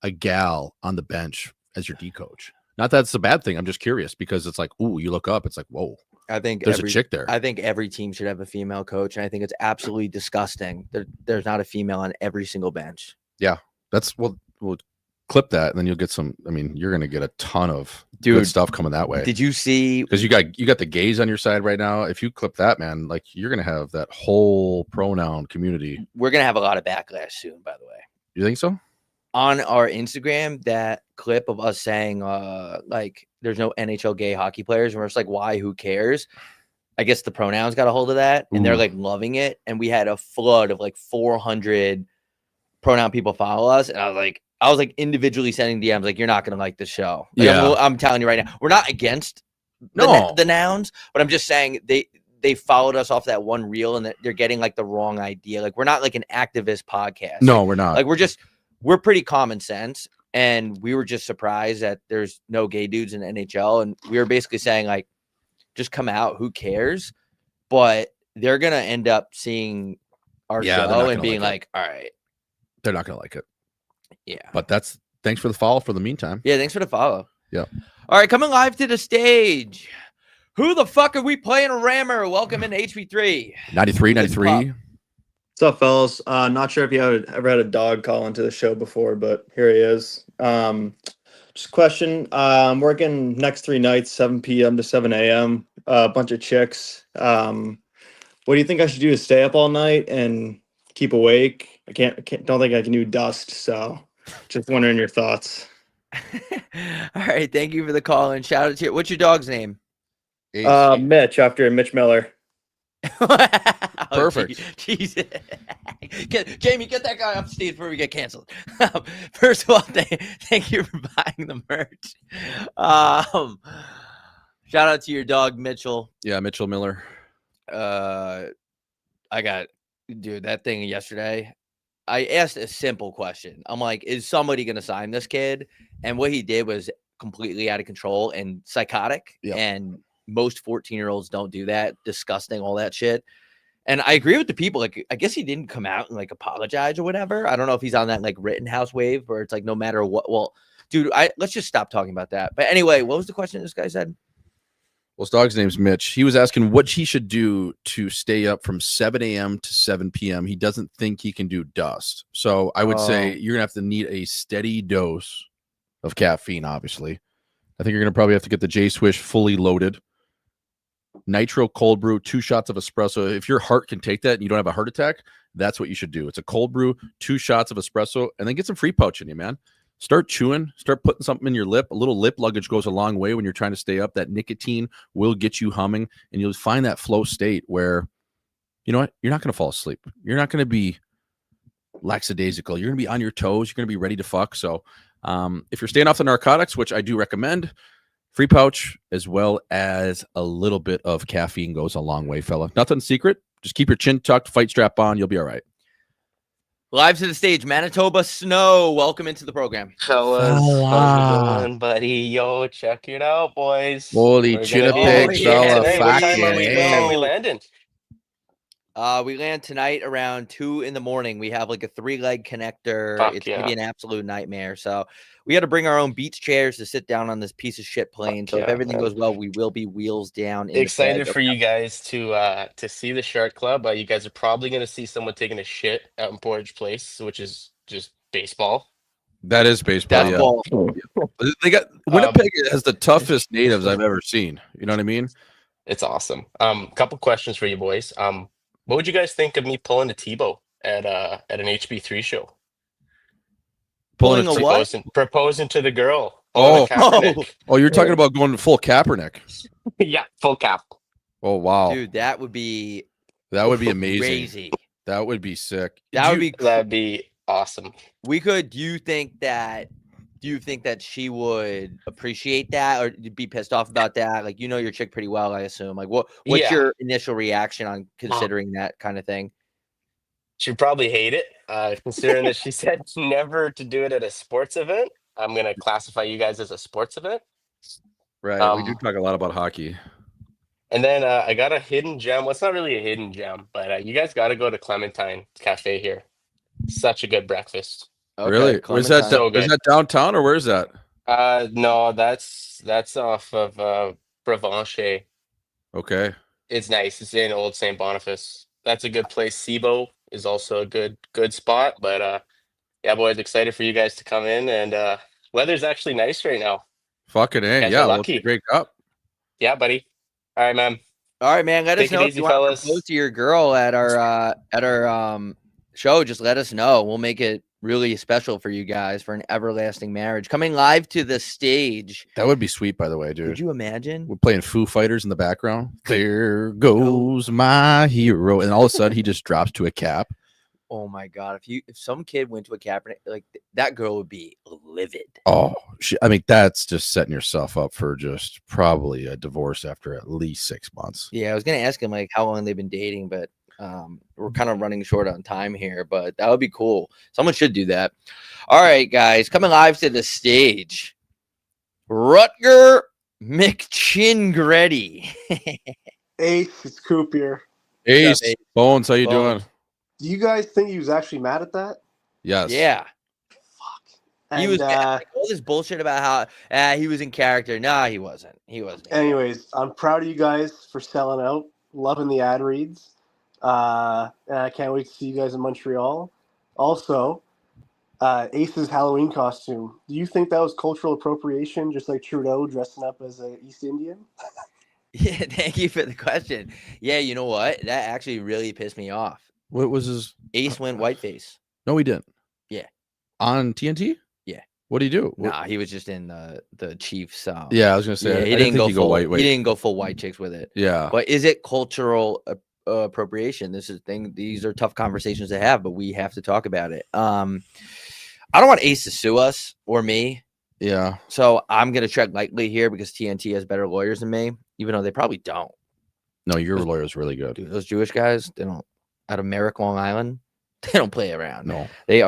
a gal on the bench as your D coach. Not that it's a bad thing. I'm just curious because it's like, ooh, you look up, it's like, whoa. I think there's a chick there. I think every team should have a female coach, and I think it's absolutely disgusting that there's not a female on every single bench. Yeah, we'll clip that, and then you'll get some. I mean, you're gonna get a ton of good stuff coming that way. Did you see? Because you got the gays on your side right now. If you clip that, man, like you're gonna have that whole pronoun community. We're gonna have a lot of backlash soon, by the way. You think so? On our Instagram, that clip of us saying like there's no NHL gay hockey players, and we're just like, why? Who cares? I guess the pronouns got a hold of that, and they're like loving it. And we had a flood of like 400 pronoun people follow us, and I was like individually sending DMs like, you're not gonna like this show. Like, I'm telling you right now, we're not against the nouns, but I'm just saying they followed us off that one reel, and they're getting like the wrong idea. Like, we're not like an activist podcast. No, we're not. Like, we're pretty common sense, and we were just surprised that there's no gay dudes in the NHL, and we were basically saying like, just come out, who cares? But they're gonna end up seeing our show and being like, all right, they're not gonna like it. Yeah, but thanks for the follow for the meantime. Yeah, thanks for the follow. Yeah. All right, coming live to the stage. Who the fuck are we playing a rammer? Welcome into HB3. 93. What's up, fellas? Not sure if you ever had a dog call into the show before, but here he is. Just a question. I'm working next 3 nights, 7 p.m. to 7 a.m. A bunch of chicks. What do you think I should do to stay up all night and keep awake? I don't think I can do dust, so just wondering your thoughts. All right, thank you for the call and shout out to you. What's your dog's name? Mitch, after Mitch Miller. Perfect. Jesus. Jamie, get that guy up stage before we get canceled. First of all, thank you for buying the merch. Shout out to your dog, Mitchell. Yeah, Mitchell Miller. I got, dude, that thing yesterday. I asked a simple question. I'm like, is somebody going to sign this kid? And what he did was completely out of control and psychotic. Yep. And most 14-year-olds don't do that. Disgusting, all that shit. And I agree with the people. Like, I guess he didn't come out and like apologize or whatever. I don't know if he's on that like Rittenhouse wave where it's like no matter what. Well, dude, let's just stop talking about that. But anyway, what was the question this guy said? Well, his dog's name's Mitch. He was asking what he should do to stay up from 7 a.m. to 7 p.m. He doesn't think he can do dust. So I would say you're going to have to need a steady dose of caffeine, obviously. I think you're going to probably have to get the J-Swish fully loaded. Nitro cold brew, 2 shots of espresso. If your heart can take that and you don't have a heart attack, that's what you should do. It's a cold brew, 2 shots of espresso, and then get some free pouch in you, man. Start chewing, start putting something in your lip. A little lip luggage goes a long way when you're trying to stay up. That nicotine will get you humming, and you'll find that flow state where, you know what, you're not going to fall asleep. You're not going to be lackadaisical. You're going to be on your toes. You're going to be ready to fuck. So if you're staying off the narcotics, which I do recommend, free pouch as well as a little bit of caffeine goes a long way, fella. Nothing secret. Just keep your chin tucked, fight strap on. You'll be all right. Live to the stage, Manitoba Snow. Welcome into the program. Fellas, how's it going, buddy? Yo, check it out, boys. Holy Chinnipeg, fella. What time are we landing? We land tonight around 2 in the morning. We have like a 3-leg connector. It's gonna be an absolute nightmare. So we had to bring our own beach chairs to sit down on this piece of shit plane. So if everything goes well, we will be wheels down. Excited for you guys to see the Shark Club. You guys are probably gonna see someone taking a shit out in Portage Place, which is just baseball. That is baseball. They got Winnipeg has the toughest natives I've ever seen. You know what I mean? It's awesome. Couple questions for you boys. What would you guys think of me pulling a Tebow at an HB3 show? Pulling a what? Proposing to the girl. Oh, you're talking about going full Kaepernick. Yeah, full cap. Oh, wow. Dude, that would be amazing. Crazy. That would be sick. That'd be awesome. We could. Do you think that she would appreciate that or be pissed off about that? Like, you know your chick pretty well, I assume. Like, what's your initial reaction on considering that kind of thing? She'd probably hate it, considering that she said never to do it at a sports event. I'm going to classify you guys as a sports event. Right. We do talk a lot about hockey. And then I got a hidden gem. Well, it's not really a hidden gem, but you guys got to go to Clementine Cafe here. Such a good breakfast. Okay, really? Is that downtown or where is that? No, that's off of Bravanche. Okay. It's nice. It's in Old St. Boniface. That's a good place. Sibo is also a good spot. But yeah, boys, excited for you guys to come in, and weather's actually nice right now. Fucking A. Yeah, lucky. Great cup. Yeah, buddy. All right, man. All right, man. Let us know if you want to propose to your girl at our show. Just let us know. We'll make it really special for you guys for an everlasting marriage. Coming live to the stage. That would be sweet, by the way, dude. Could you imagine? We're playing Foo Fighters in the background. There goes my hero. And all of a sudden he just drops to a cap. Oh my God. If some kid went to a Kaepernick, like that girl would be livid. Oh, I mean, that's just setting yourself up for just probably a divorce after at least 6 months. Yeah, I was going to ask him like how long they've been dating, but we're kind of running short on time here, but that would be cool. Someone should do that. All right, guys, coming live to the stage, Rutger McChingretti. Ace, it's Coop here. Ace, Ace? Bones, how you Bones. doing? Do you guys think he was actually mad at that? Yes. Yeah. And, He was like, all this bullshit about how he was in character. Nah, he wasn't. He wasn't. anyways, I'm proud of you guys for selling out, loving the ad reads. And I can't wait to see you guys in Montreal. Also, Ace's Halloween costume. Do you think that was cultural appropriation, just like Trudeau dressing up as an East Indian? Yeah, thank you for the question. Yeah, you know what? That actually really pissed me off. What was his? Ace went whiteface. No, he didn't. Yeah. On TNT? Yeah. What did he do? Nah, he was just in the Chiefs. Yeah, I was gonna say. Yeah, I he didn't didn't think go he'd full white. He didn't go full white chicks with it. Yeah. But is it cultural appropriation? This is the thing. These are tough conversations to have, but we have to talk about it. I don't want Ace to sue us or me. Yeah. So I'm gonna tread lightly here because TNT has better lawyers than me, even though they probably don't. No, your lawyer is really good. Dude, those Jewish guys, they don't out of Merrick, Long Island, they don't play around. No. They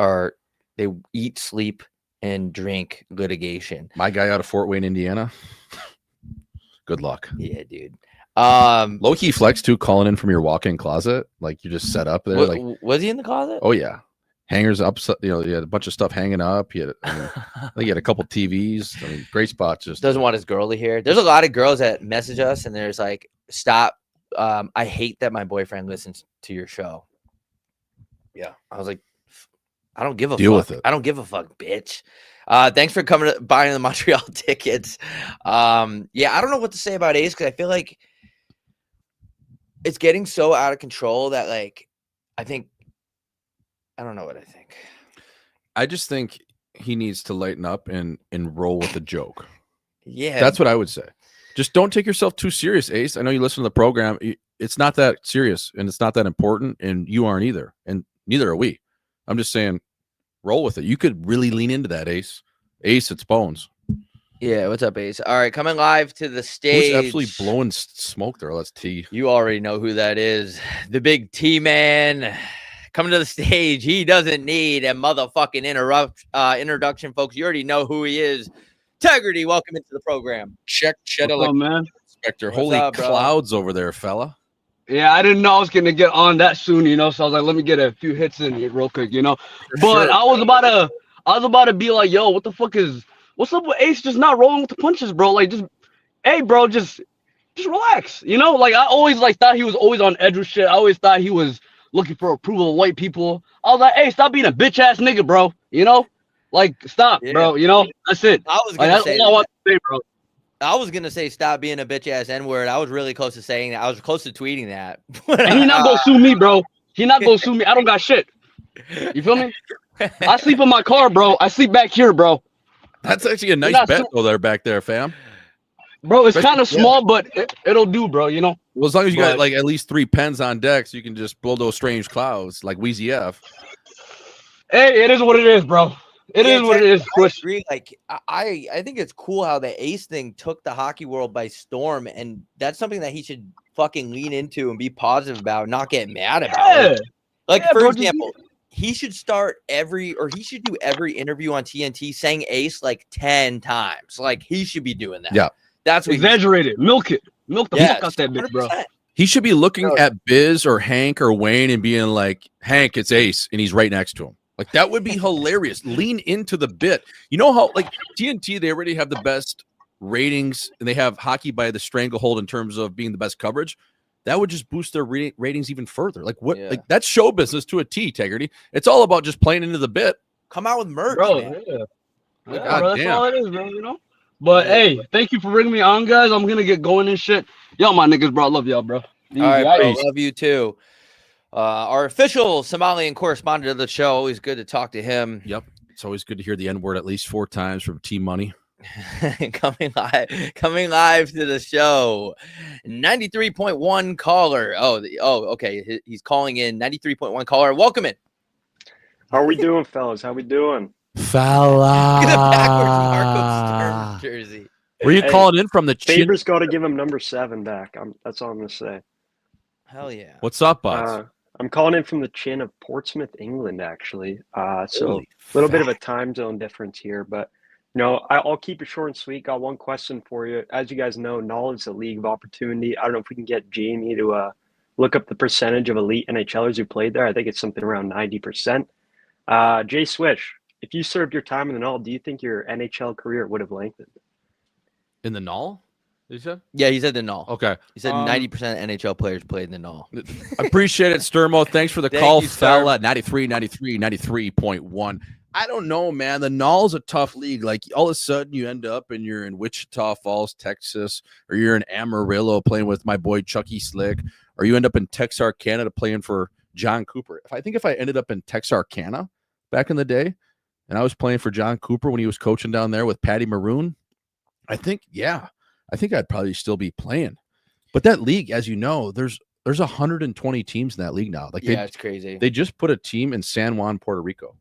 eat, sleep, and drink litigation. My guy out of Fort Wayne, Indiana. Good luck. Yeah, dude. Low key flex too, calling in from your walk-in closet. Like you just set up there. Like, was he in the closet? oh yeah. Hangers up, you know, he had a bunch of stuff hanging up. He had, I think he had a couple TVs. I mean, great spot. Just Doesn't want his girl to hear. There's a lot of girls that message us and there's like, stop. I hate that my boyfriend listens to your show. Yeah. I was like, I don't give a Deal fuck. with it. I don't give a fuck, bitch. Thanks for coming to buying the Montreal tickets. Yeah, I don't know what to say about Ace because I feel like it's getting so out of control that like I don't know what I think. I just think he needs to lighten up and roll with the joke. Yeah. That's what I would say. Just don't take yourself too serious, Ace. I know you listen to the program. It's not that serious and it's not that important, and you aren't either, and neither are we. I'm just saying, roll with it. You could really lean into that, Ace. Ace, it's Bones. Yeah, what's up, Ace? All right, coming live to the stage. Who's absolutely blowing smoke there? That's T. You already know who that is. The big T man coming to the stage. He doesn't need a motherfucking introduction, folks. You already know who he is. Tegrity, welcome into the program. Check What's up, man? Inspector. What's Holy up, bro? clouds over there, fella. Yeah, I didn't know I was gonna get on that soon, you know. So I was like, let me get a few hits in here real quick, you know. But sure. I was about to be like, yo, what's up with Ace just not rolling with the punches, bro? Like, hey, bro, just relax, you know. Like I always thought he was always on edge with shit. I always thought he was looking for approval of white people. I was like, hey, stop being a bitch ass nigga, bro. You know, like stop, bro. You know, that's it. I was Like, gonna that's say all I want to say, bro. I was gonna say stop being a bitch ass N-word. I was really close to saying that. I was close to tweeting that. And he not gonna sue me, bro. He not gonna sue me. I don't got shit. You feel me? I sleep in my car, bro. I sleep back here, bro. That's actually a nice not bet though, there back there, fam. Bro, it's Especially- kind of small, but it'll do, bro. You know. Well, as long as you got But- like at least 3 pens on deck, so you can just blow those strange clouds like Wheezy F. Hey, it is what it is, bro. It is what it is. I Push. agree. Like I think it's cool how the Ace thing took the hockey world by storm, and that's something that he should fucking lean into and be positive about, not get mad about. Yeah. Like Yeah, for bro, just- example, he should do every interview on TNT saying Ace like 10 times. Like he should be doing that. Yeah. That's what Exaggerated. Milk it. Milk the Yes, fuck out that bitch, bro. 100%. He should be looking at Biz or Hank or Wayne and being like, Hank, it's Ace, and he's right next to him. Like that would be hilarious. Lean into the bit. You know how like TNT, they already have the best ratings and they have hockey by the stranglehold in terms of being the best coverage. That would just boost their ratings even further. Like what? Yeah. Like that's show business to a T, Tegrity. It's all about just playing into the bit. Come out with merch, Bro, man. yeah. Like, Yeah, bro, that's goddamn. all it is, bro, you know? But hey, thank you for bringing me on, guys. I'm gonna get going and shit. Y'all my niggas, bro. I love y'all, bro. Easy, All right, bro. aight? Love you too. Our official Somalian correspondent of the show. Always good to talk to him. Yep. It's always good to hear the N word at least 4 times from Team Money. coming live to the show. 93.1 caller. Okay. He's calling in. 93.1 caller. Welcome in. How are we doing, fellas? How we doing? Look at the backwards Marco Stern jersey. Were you calling in from the chin? Faber's got to give him number 7 back. That's all I'm gonna say. Hell yeah. What's up, Buds? I'm calling in from the chin of Portsmouth, England, actually. So Holy a little bit of a time zone difference here, but I'll keep it short and sweet. Got one question for you. As you guys know, knowledge is a league of opportunity. I don't know if we can get Jamie to look up the percentage of elite NHLers who played there. I think it's something around 90%. Jay Swish, if you served your time in the Null, do you think your NHL career would have lengthened? In the Null? You said? Yeah, he said the null. Okay. He said 90% of NHL players played in the null. Appreciate it, Sturmo. Thanks for the Thank call, you, fella. 93, 93, 93.1. I don't know, man. The Null's a tough league. Like, all of a sudden, you end up and you're in Wichita Falls, Texas, or you're in Amarillo playing with my boy Chucky Slick, or you end up in Texarkana playing for John Cooper. If I ended up in Texarkana back in the day, and I was playing for John Cooper when he was coaching down there with Patty Maroon, I think I'd probably still be playing. But that league, as you know, there's 120 teams in that league now. Like, it's crazy. They just put a team in San Juan, Puerto Rico.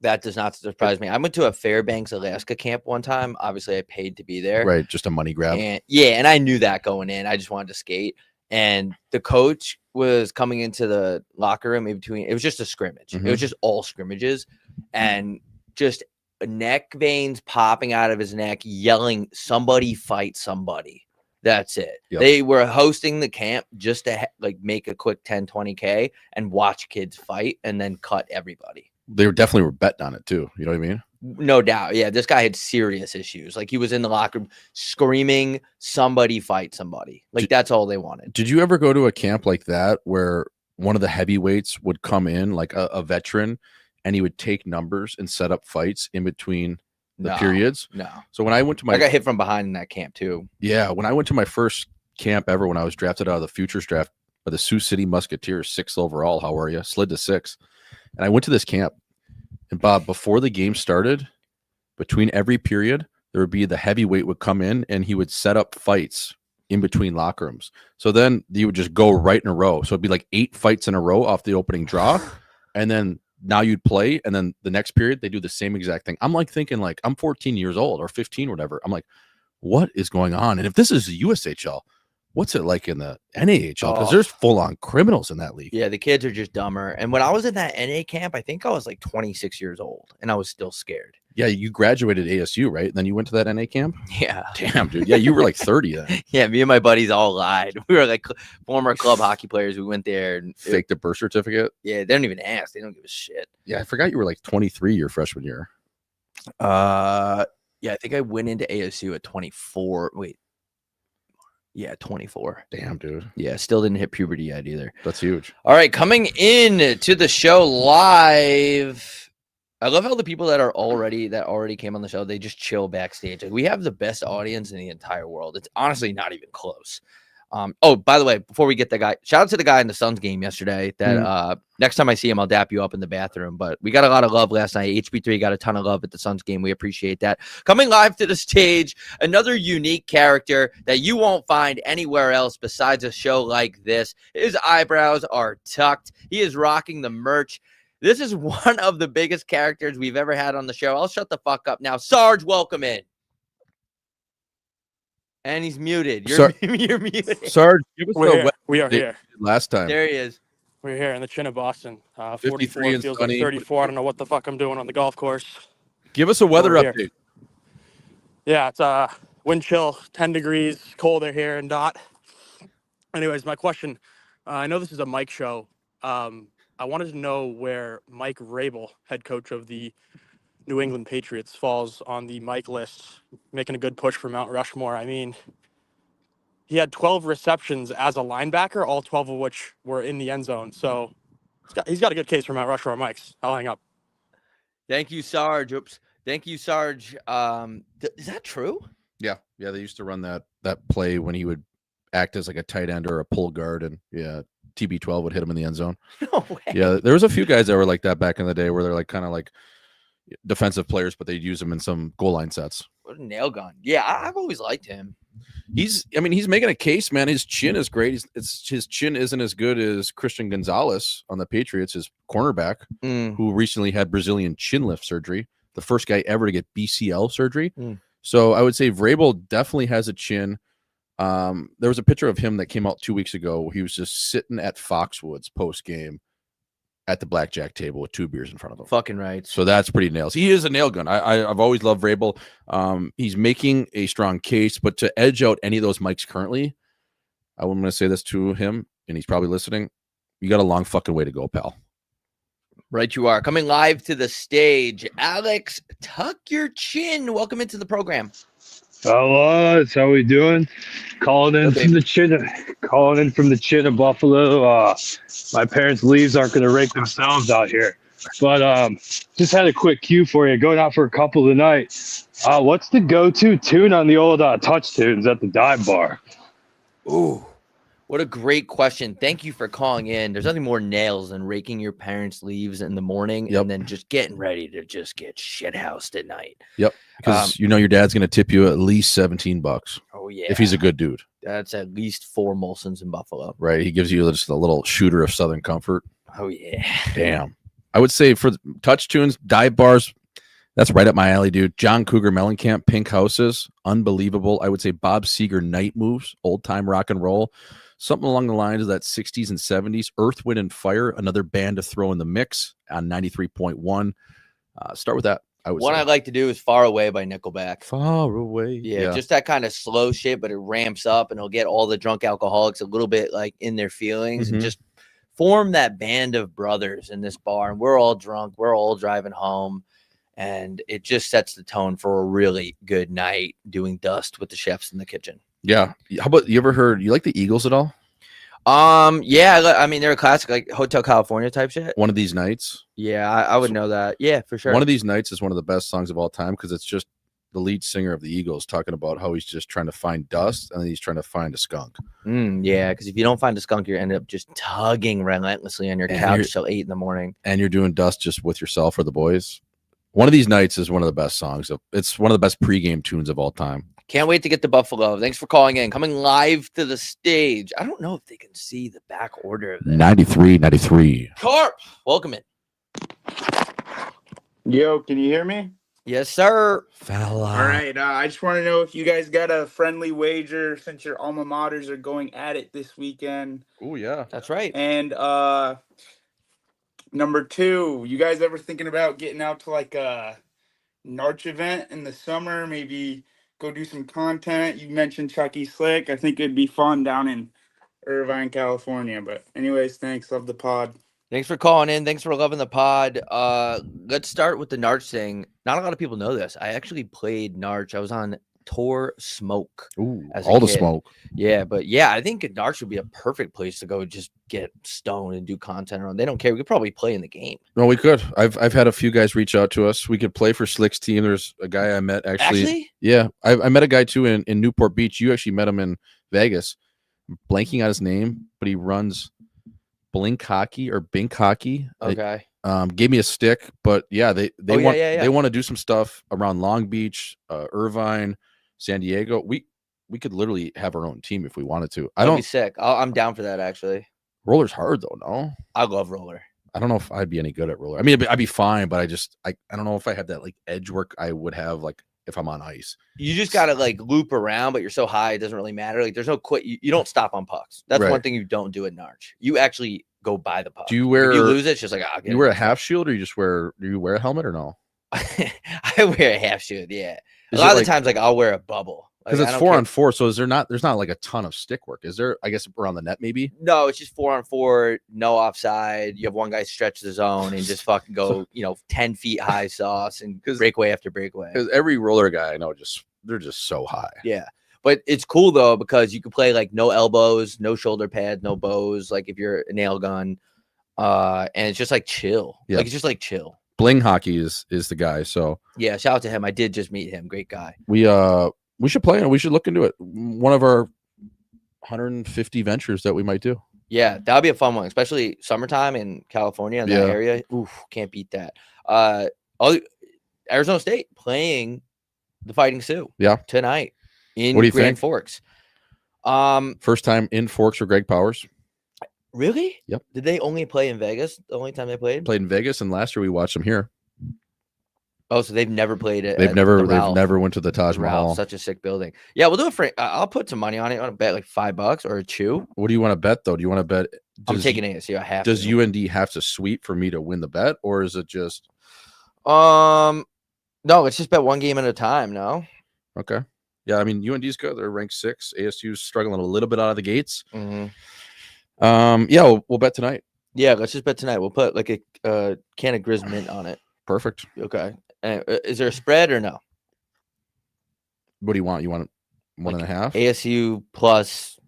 That does not surprise me. I went to a Fairbanks, Alaska camp one time. Obviously, I paid to be there. Right, just a money grab. And I knew that going in. I just wanted to skate. And the coach was coming into the locker room in between. It was just a scrimmage. Mm-hmm. It was just all scrimmages. And just neck veins popping out of his neck, yelling, "Somebody fight somebody." That's it. Yep. They were hosting the camp just to make a quick 10, 20K and watch kids fight and then cut everybody. They definitely were betting on it too. You know what I mean? No doubt. Yeah, this guy had serious issues. Like, he was in the locker room screaming, "Somebody fight somebody." Like, that's all they wanted. Did you ever go to a camp like that where one of the heavyweights would come in, like a veteran, and he would take numbers and set up fights in between the periods? No. So when I went to I got hit from behind in that camp too. Yeah, when I went to my first camp ever, when I was drafted out of the Futures draft by the Sioux City Musketeers, 6th overall. How are you? Slid to 6. And I went to this camp. And Bob, before the game started, between every period, there would be the heavyweight would come in and he would set up fights in between locker rooms. So then you would just go right in a row. So it'd be like 8 fights in a row off the opening draw. And then now you'd play. And then the next period, they do the same exact thing. I'm like thinking, like, I'm 14 years old or 15, whatever. I'm like, what is going on? And if this is the USHL, what's it like in the NAHL? Because there's full-on criminals in that league. Yeah, the kids are just dumber. And when I was in that NA camp, I think I was like 26 years old, and I was still scared. Yeah, you graduated ASU, right? And then you went to that NA camp? Yeah. Damn, dude. Yeah, you were like 30 then. Yeah, me and my buddies all lied. We were like former club hockey players. We went there. And Faked a birth certificate? Yeah, they don't even ask. They don't give a shit. Yeah, I forgot you were like 23 your freshman year. Yeah, I think I went into ASU at 24. Wait. Yeah, 24. Damn, dude. Yeah, still didn't hit puberty yet either. That's huge. All right, coming in to the show live. I love how the people that already came on the show, they just chill backstage. Like, we have the best audience in the entire world. It's honestly not even close. Oh, by the way, before we get the guy, shout out to the guy in the Suns game yesterday. That next time I see him, I'll dap you up in the bathroom. But we got a lot of love last night. HB3 got a ton of love at the Suns game. We appreciate that. Coming live to the stage, another unique character that you won't find anywhere else besides a show like this. His eyebrows are tucked. He is rocking the merch. This is one of the biggest characters we've ever had on the show. I'll shut the fuck up now. Sarge, welcome in. And he's muted. You're muted. Sarge, give us we are here. Last time. There he is. We're here in the chin of Boston. 53 and feels sunny. like 34. I don't know what the fuck I'm doing on the golf course. Give us a weather We're update. Yeah, it's wind chill, 10 degrees, colder here in Dot. Anyways, my question, I know this is a Mike show. I wanted to know where Mike Rabel, head coach of the New England Patriots, falls on the Mike list, making a good push for Mount Rushmore. I mean, he had 12 receptions as a linebacker, all 12 of which were in the end zone. So he's got a good case for Mount Rushmore. Mike's. I'll hang up. Thank you, Sarge. Oops. Thank you, Sarge. Is that true? Yeah. They used to run that play when he would act as like a tight end or a pull guard, and TB12 would hit him in the end zone. No way. Yeah, there was a few guys that were like that back in the day where they're like kind of like defensive players, but they'd use them in some goal line sets. What a nail gun. Yeah, I've always liked him. He's making a case, man. His chin is great. His chin isn't as good as Christian Gonzalez on the Patriots, his cornerback, who recently had Brazilian chin lift surgery, the first guy ever to get BCL surgery. So I would say Vrabel definitely has a chin. There was a picture of him that came out 2 weeks ago. He was just sitting at Foxwoods post game at the blackjack table with 2 beers in front of him. Fucking right. So that's pretty nails. He is a nail gun. I've always loved Vrabel. He's making a strong case, but to edge out any of those mics currently, I'm going to say this to him, and he's probably listening. You got a long fucking way to go, pal. Right, you are. Coming live to the stage, Alex, tuck your chin. Welcome into the program. Fellas, how we doing? Calling in from the chin of Buffalo. My parents' leaves aren't going to rake themselves out here. But just had a quick cue for you. Going out for a couple tonight. What's the go-to tune on the old touch tunes at the dive bar? Ooh, what a great question. Thank you for calling in. There's nothing more nails than raking your parents' leaves in the morning and then just getting ready to just get shithoused at night. Yep. Because your dad's going to tip you at least $17. Oh, yeah. If he's a good dude. That's at least 4 Molsons in Buffalo. Right. He gives you just a little shooter of Southern comfort. Oh, yeah. Damn. I would say for touch tunes, dive bars, that's right up my alley, dude. John Cougar Mellencamp, Pink Houses, unbelievable. I would say Bob Seger Night Moves, old time rock and roll. Something along the lines of that 60s and 70s. Earth, Wind, and Fire, another band to throw in the mix on 93.1. Start with that. One I like to do is Far Away by Nickelback. Far Away. Yeah, just that kind of slow shit, but it ramps up and it'll get all the drunk alcoholics a little bit like in their feelings and just form that band of brothers in this bar. And we're all drunk. We're all driving home. And it just sets the tone for a really good night doing dust with the chefs in the kitchen. Yeah. How about you like the Eagles at all? Yeah, I mean, they're a classic, like Hotel California type shit. One of These Nights. Yeah, I would know that. Yeah, for sure. One of These Nights is one of the best songs of all time because it's just the lead singer of the Eagles talking about how he's just trying to find dust and then he's trying to find a skunk. Yeah, because if you don't find a skunk, you end up just tugging relentlessly on your couch till 8 in the morning. And you're doing dust just with yourself or the boys. One of These Nights is one of the best songs. It's one of the best pregame tunes of all time. Can't wait to get to Buffalo. Thanks for calling in. Coming live to the stage. I don't know if they can see the back order of this. 93. Carp, welcome in. Yo, can you hear me? Yes, sir. Fella. All right. I just want to know if you guys got a friendly wager since your alma maters are going at it this weekend. Oh, yeah. That's right. And number 2, you guys ever thinking about getting out to like a Narch event in the summer? Maybe go do some content. You mentioned Chucky Slick. I think it'd be fun down in Irvine, California. But anyways, thanks. Love the pod. Thanks for calling in. Thanks for loving the pod. Let's start with the Narch thing. Not a lot of people know this. I actually played Narch. I was on Tour Smoke. Ooh, all the smoke. Yeah, but yeah, I think Narch would be a perfect place to go just get stoned and do content around. They don't care. We could probably play in the game. No, we could. I've had a few guys reach out to us. We could play for Slick's team. There's a guy I met actually? Yeah, I met a guy too in Newport Beach. You actually met him in Vegas. I'm blanking on his name, but he runs Blink Hockey or Bink Hockey. Okay. Gave me a stick, but yeah, they want to do some stuff around Long Beach, Irvine, San Diego. We could literally have our own team if we wanted to. That'd be sick. I'm down for that actually. Roller's hard though, no? I love roller. I don't know if I'd be any good at roller. I mean, I'd be fine, but I don't know if I have that like edge work I would have like if I'm on ice. You just gotta like loop around, but you're so high it doesn't really matter. Like there's no quit. You don't stop on pucks. That's one thing you don't do at Narch. You actually go buy the puck. Do you wear? If you lose it, it's just like you wear a half shield, or do you wear a helmet or no? I wear a half shield. Yeah, a lot of the times like I'll wear a bubble because it's 4-on-4. So there's not like a ton of stick work. Is there? I guess around the net maybe. No, it's just 4-on-4, no offside. You have one guy stretch the zone and just fucking go 10 feet high sauce and breakaway after breakaway. Because every roller guy I know they're just so high. Yeah. But it's cool though because you can play like no elbows, no shoulder pads, no bows. Like if you're a nail gun, and it's just like chill. Yeah. Like it's just like chill. Bling Hockey is the guy. So yeah, shout out to him. I did just meet him. Great guy. We should play it. We should look into it. One of our 150 ventures that we might do. Yeah, that'll be a fun one, especially summertime in California in that Yeah. area. Oof, can't beat that. Arizona State playing the Fighting Sioux. Yeah. Tonight in What do you Grand think? Forks. First time in Forks for Greg Powers. Really? Yep. Did they only play in Vegas? The only time they played? Played in Vegas, and last year we watched them here. Oh, so they've never played it. They've at never the Ralph. went to the Taj Mahal. Such a sick building. Yeah, we'll do it for. I'll put some money on it. I want to bet like $5 or a chew. What do you want to bet though? Do you want to bet? I'm taking ASU. I have. Does to. UND have to sweep for me to win the bet, or is it just? No, let's just bet one game at a time. No. Okay. Yeah, I mean UND's good. They're ranked 6. ASU's struggling a little bit out of the gates. Mm-hmm. Yeah, we'll bet tonight. Yeah, let's just bet tonight. We'll put like a can of Grizz Mint on it. Perfect. Okay. Is there a spread or no? What do you want? You want 1.5? ASU plus.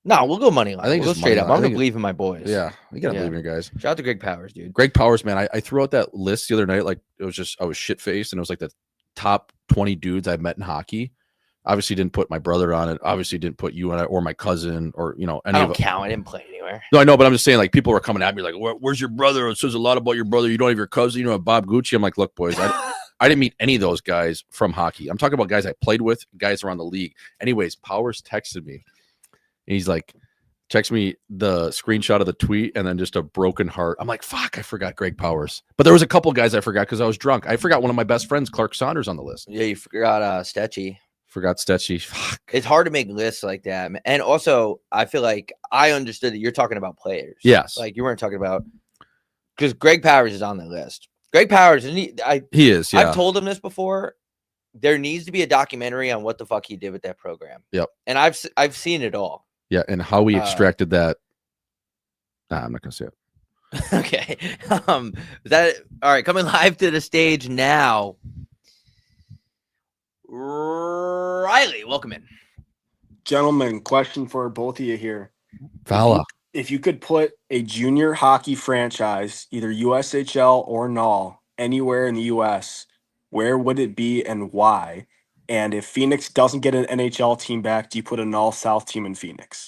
No, we'll go money line. I think we'll go just straight money up. line. I'm I gonna think believe in my boys. Yeah, you gotta Yeah. believe in your guys. Shout out to Greg Powers, dude. Greg Powers, man. I threw out that list the other night. Like it was just I was shit faced, and it was like the top 20 dudes I've met in hockey. Obviously, didn't put my brother on it. Obviously, didn't put you on it or my cousin or any I of don't count. I didn't play anywhere. No, I know, but I'm just saying, like, people were coming at me like, where's your brother? It says a lot about your brother. You don't have your cousin. You don't have Bob Gucci. I'm like, look, boys, I didn't meet any of those guys from hockey. I'm talking about guys I played with, guys around the league. Anyways, Powers texted me. And he's like, text me the screenshot of the tweet and then just a broken heart. I'm like, fuck, I forgot Greg Powers. But there was a couple guys I forgot because I was drunk. I forgot one of my best friends, Clark Saunders, on the list. Yeah, you forgot Stetchy. Forgot Stetchy. Fuck. It's hard to make lists like that. And also, I feel like I understood that you're talking about players. Yes. Like you weren't talking about because Greg Powers is on the list. Greg Powers, he is. Yeah. I've told him this before. There needs to be a documentary on what the fuck he did with that program. Yep. And I've seen it all. Yeah, and how we extracted that. Nah, I'm not gonna say it. Okay. Is that all right? Coming live to the stage now. Riley, welcome in. Gentlemen, question for both of you here. Fala. If you could put a junior hockey franchise, either USHL or NAL, anywhere in the US, where would it be and why? And if Phoenix doesn't get an NHL team back, do you put a NAL South team in Phoenix?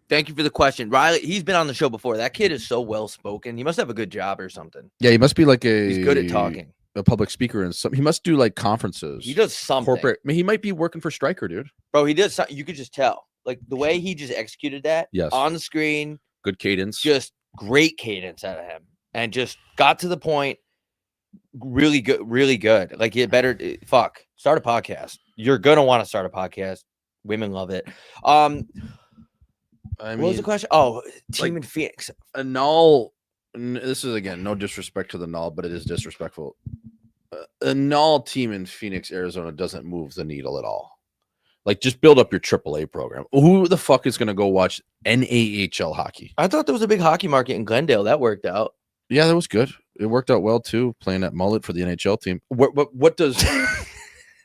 Thank you for the question. Riley, he's been on the show before. That kid is so well spoken. He must have a good job or something. Yeah, he must be like He's good at talking. A public speaker and something. He must do like conferences. He does something. Corporate. I mean, he might be working for Stryker, dude. Bro, he does something. You could just tell. Like the way he just executed that on the screen. Good cadence. Just great cadence out of him. And just got to the point. Really good. Really good. Like you better start a podcast. You're gonna want to start a podcast. Women love it. What was the question? Oh, team in Phoenix. A null. This is again no disrespect to the null, but it is disrespectful. A null team in Phoenix, Arizona doesn't move the needle at all. Like just build up your AAA program. Who the fuck is gonna go watch NAHL hockey? I thought there was a big hockey market in Glendale. That worked out. Yeah, that was good. It worked out well too. Playing at Mullet for the NHL team. What does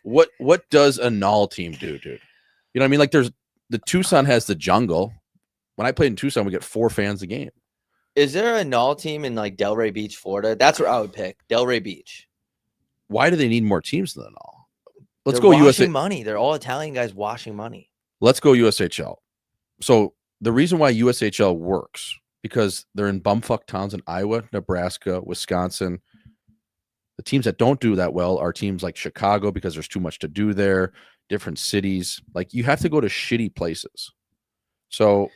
what does a null team do, dude? You know what I mean? Like there's the Tucson has the jungle. When I played in Tucson, we get 4 fans a game. Is there a null team in like Delray Beach, Florida? That's where I would pick. Delray Beach. Why do they need more teams than the null? Let's They're go washing USA. money. They're all Italian guys washing money. Let's go USHL. So the reason why USHL works because they're in bumfuck towns in Iowa, Nebraska, Wisconsin. The teams that don't do that well are teams like Chicago because there's too much to do there. Different cities. Like you have to go to shitty places. So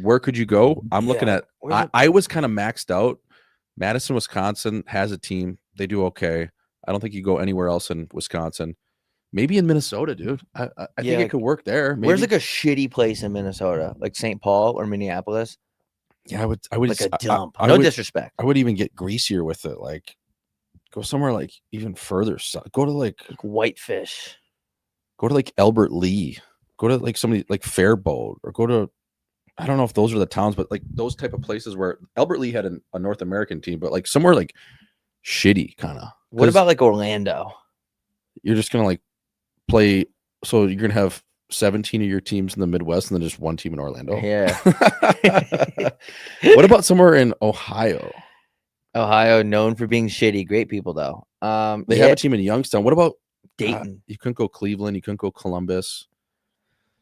where could you go? I'm looking at I was kind of maxed out. Madison, Wisconsin has a team. They do okay. I don't think you go anywhere else in Wisconsin. Maybe in Minnesota, dude. I think it could work there. Maybe. Where's like a shitty place in Minnesota? Like St. Paul or Minneapolis? Yeah, I would like a dump. I No would, disrespect. I would even get greasier with it. Like go somewhere like even further. Go to like Whitefish. Go to like Albert Lee. Go to like somebody like Faribault or go to I don't know if those are the towns, but like those type of places where Albert Lee had a North American team, but like somewhere like shitty kind of. What about like Orlando? You're just gonna like play. So you're gonna have 17 of your teams in the Midwest and then just one team in Orlando. Yeah. What about somewhere in Ohio? Ohio, known for being shitty. Great people though. They have a team in Youngstown. What about Dayton? You couldn't go Cleveland. You couldn't go Columbus.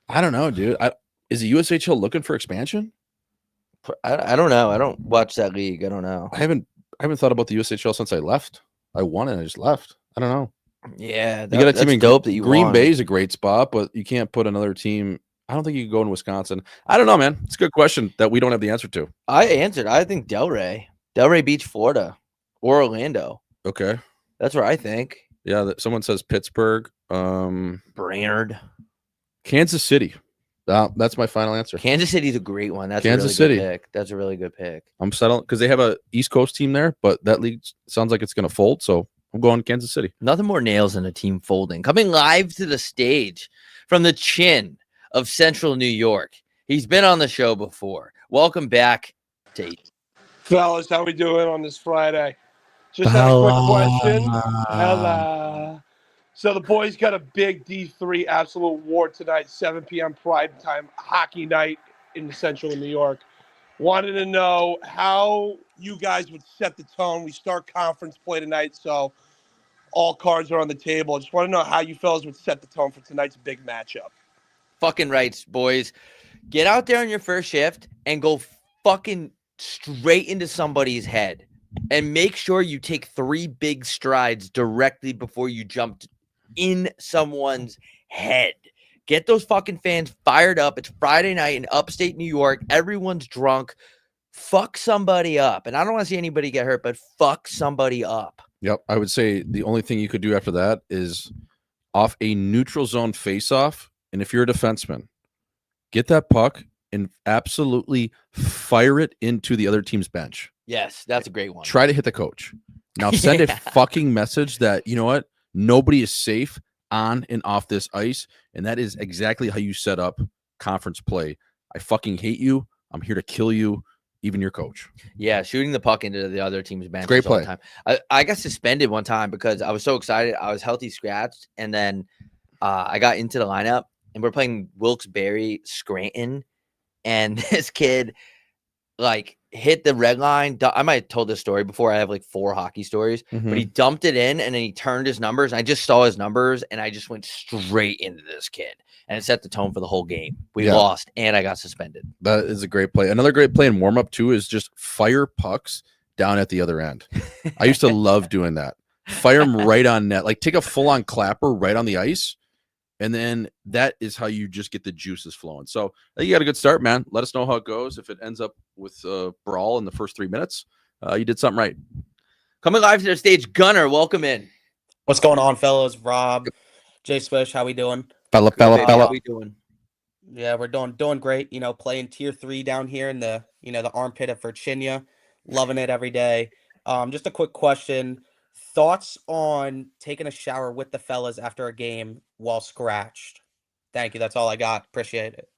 I don't know, dude. Is the USHL looking for expansion? I don't know. I don't watch that league. I don't know. I haven't thought about the USHL since I left. I won and I just left. I don't know. Yeah, You got a team that's in dope that you Green won. Bay is a great spot, but you can't put another team. I don't think you can go in Wisconsin. I don't know, man. It's a good question that we don't have the answer to. I answered. I think Delray Beach, Florida, or Orlando. Okay. That's where I think. Yeah, someone says Pittsburgh. Brainerd. Kansas City. That's my final answer. Kansas City's a great one. That's Kansas a really City. good pick. That's a really good pick. I'm settling because they have a East Coast team there, but that league sounds like it's going to fold. So I'm going Kansas City. Nothing more nails than a team folding. Coming live to the stage from the chin of Central New York. He's been on the show before. Welcome back, Tate. Fellas, how we doing on this Friday? Just had a quick question. Hello. So the boys got a big D3 absolute war tonight, 7 p.m. prime time hockey night in Central New York. Wanted to know how you guys would set the tone. We start conference play tonight, so all cards are on the table. Just want to know how you fellas would set the tone for tonight's big matchup. Fucking rights, boys. Get out there on your first shift and go fucking straight into somebody's head. And make sure you take 3 big strides directly before you jump in someone's head. Get those fucking fans fired up. It's Friday night in upstate New York. Everyone's drunk. Fuck somebody up. And I don't want to see anybody get hurt, but fuck somebody up. Yep. I would say the only thing you could do after that is off a neutral zone face-off. And if you're a defenseman, get that puck and absolutely fire it into the other team's bench. Yes, that's a great one. Try to hit the coach. Now send a fucking message that, you know what? Nobody is safe on and off this ice. And that is exactly how you set up conference play. I fucking hate you. I'm here to kill you, even your coach. Yeah, shooting the puck into the other team's bench. Great play. All the time. I got suspended one time because I was so excited. I was healthy scratched. And then I got into the lineup and we're playing Wilkes-Barre Scranton. And this kid, hit the red line. I might have told this story before. I have 4 hockey stories, but he dumped it in and then he turned his numbers. And I just saw his numbers and I just went straight into this kid and it set the tone for the whole game. We lost and I got suspended. That is a great play. Another great play in warm up too is just fire pucks down at the other end. I used to love doing that. Fire them right on net, take a full on clapper right on the ice. And then that is how you just get the juices flowing. So I think you got a good start, man. Let us know how it goes. If it ends up with a brawl in the first 3 minutes, you did something right. Coming live to the stage, Gunner, welcome in. What's going on, fellas? Rob, Jay Swish, how we doing? Fella. How we doing? Yeah, we're doing great. Playing tier 3 down here in the the armpit of Virginia. Loving it every day. Just a quick question. Thoughts on taking a shower with the fellas after a game while scratched? Thank you. That's all I got. Appreciate it.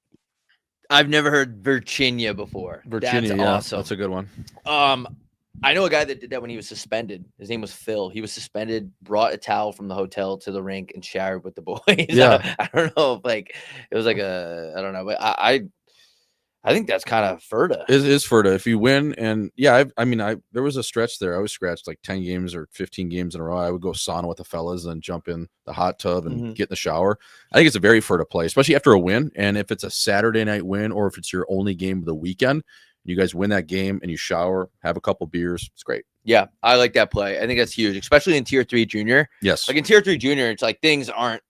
I've never heard Virginia before. Virginia, that's awesome. That's a good one. I know a guy that did that when he was suspended. His name was Phil. He was suspended, brought a towel from the hotel to the rink, and showered with the boys. Yeah. I don't know if it was I don't know, but I think that's kind of Ferda. It is Ferda. If you win, and there was a stretch there. I was scratched 10 games or 15 games in a row. I would go sauna with the fellas and jump in the hot tub and get in the shower. I think it's a very Ferda play, especially after a win. And if it's a Saturday night win or if it's your only game of the weekend, you guys win that game and you shower, have a couple beers. It's great. Yeah, I like that play. I think that's huge, especially in tier 3 junior. Yes. In tier 3 junior, it's things aren't,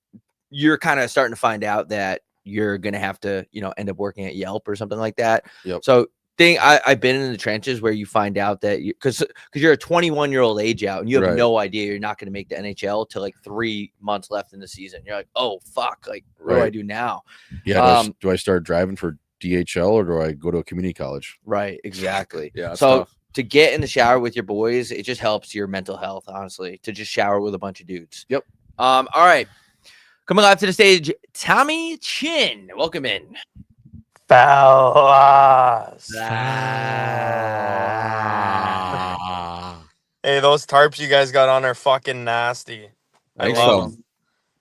you're kind of starting to find out that you're going to have to, end up working at Yelp or something like that. Yep. So I've been in the trenches where you find out that because you're a 21-year-old age out and you have no idea you're not going to make the NHL till 3 months left in the season. You're like, oh, fuck. What do I do now? Yeah. Do I start driving for DHL or do I go to a community college? Right. Exactly. Yeah. So tough. To get in the shower with your boys, it just helps your mental health, honestly, to just shower with a bunch of dudes. Yep. All right. Coming live to the stage, Tommy Chin. Welcome in. Fellas. Hey, those tarps you guys got on are fucking nasty. Thanks, I love them.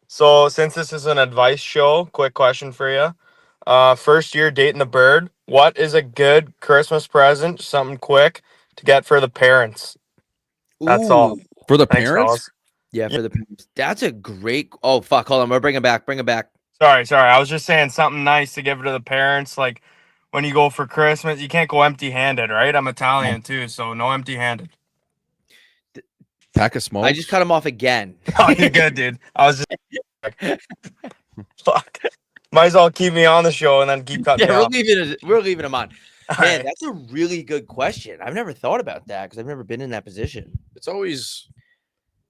So, since this is an advice show, quick question for you. First year dating the bird. What is a good Christmas present? Something quick to get for the parents. That's all. For the Thanks, parents? fellas. Yeah, for the parents. That's a great. Oh, fuck. Hold on. We'll bring it back. Bring it back. Sorry. I was just saying something nice to give to the parents. when you go for Christmas. You can't go empty-handed, right? I'm Italian too, so no empty-handed. Pack of smokes. I just cut him off again. Oh, you're good, dude. I was just fuck. Might as well keep me on the show and then keep cutting me Yeah, off. we're leaving him on. All Man, right. that's a really good question. I've never thought about that because I've never been in that position. It's always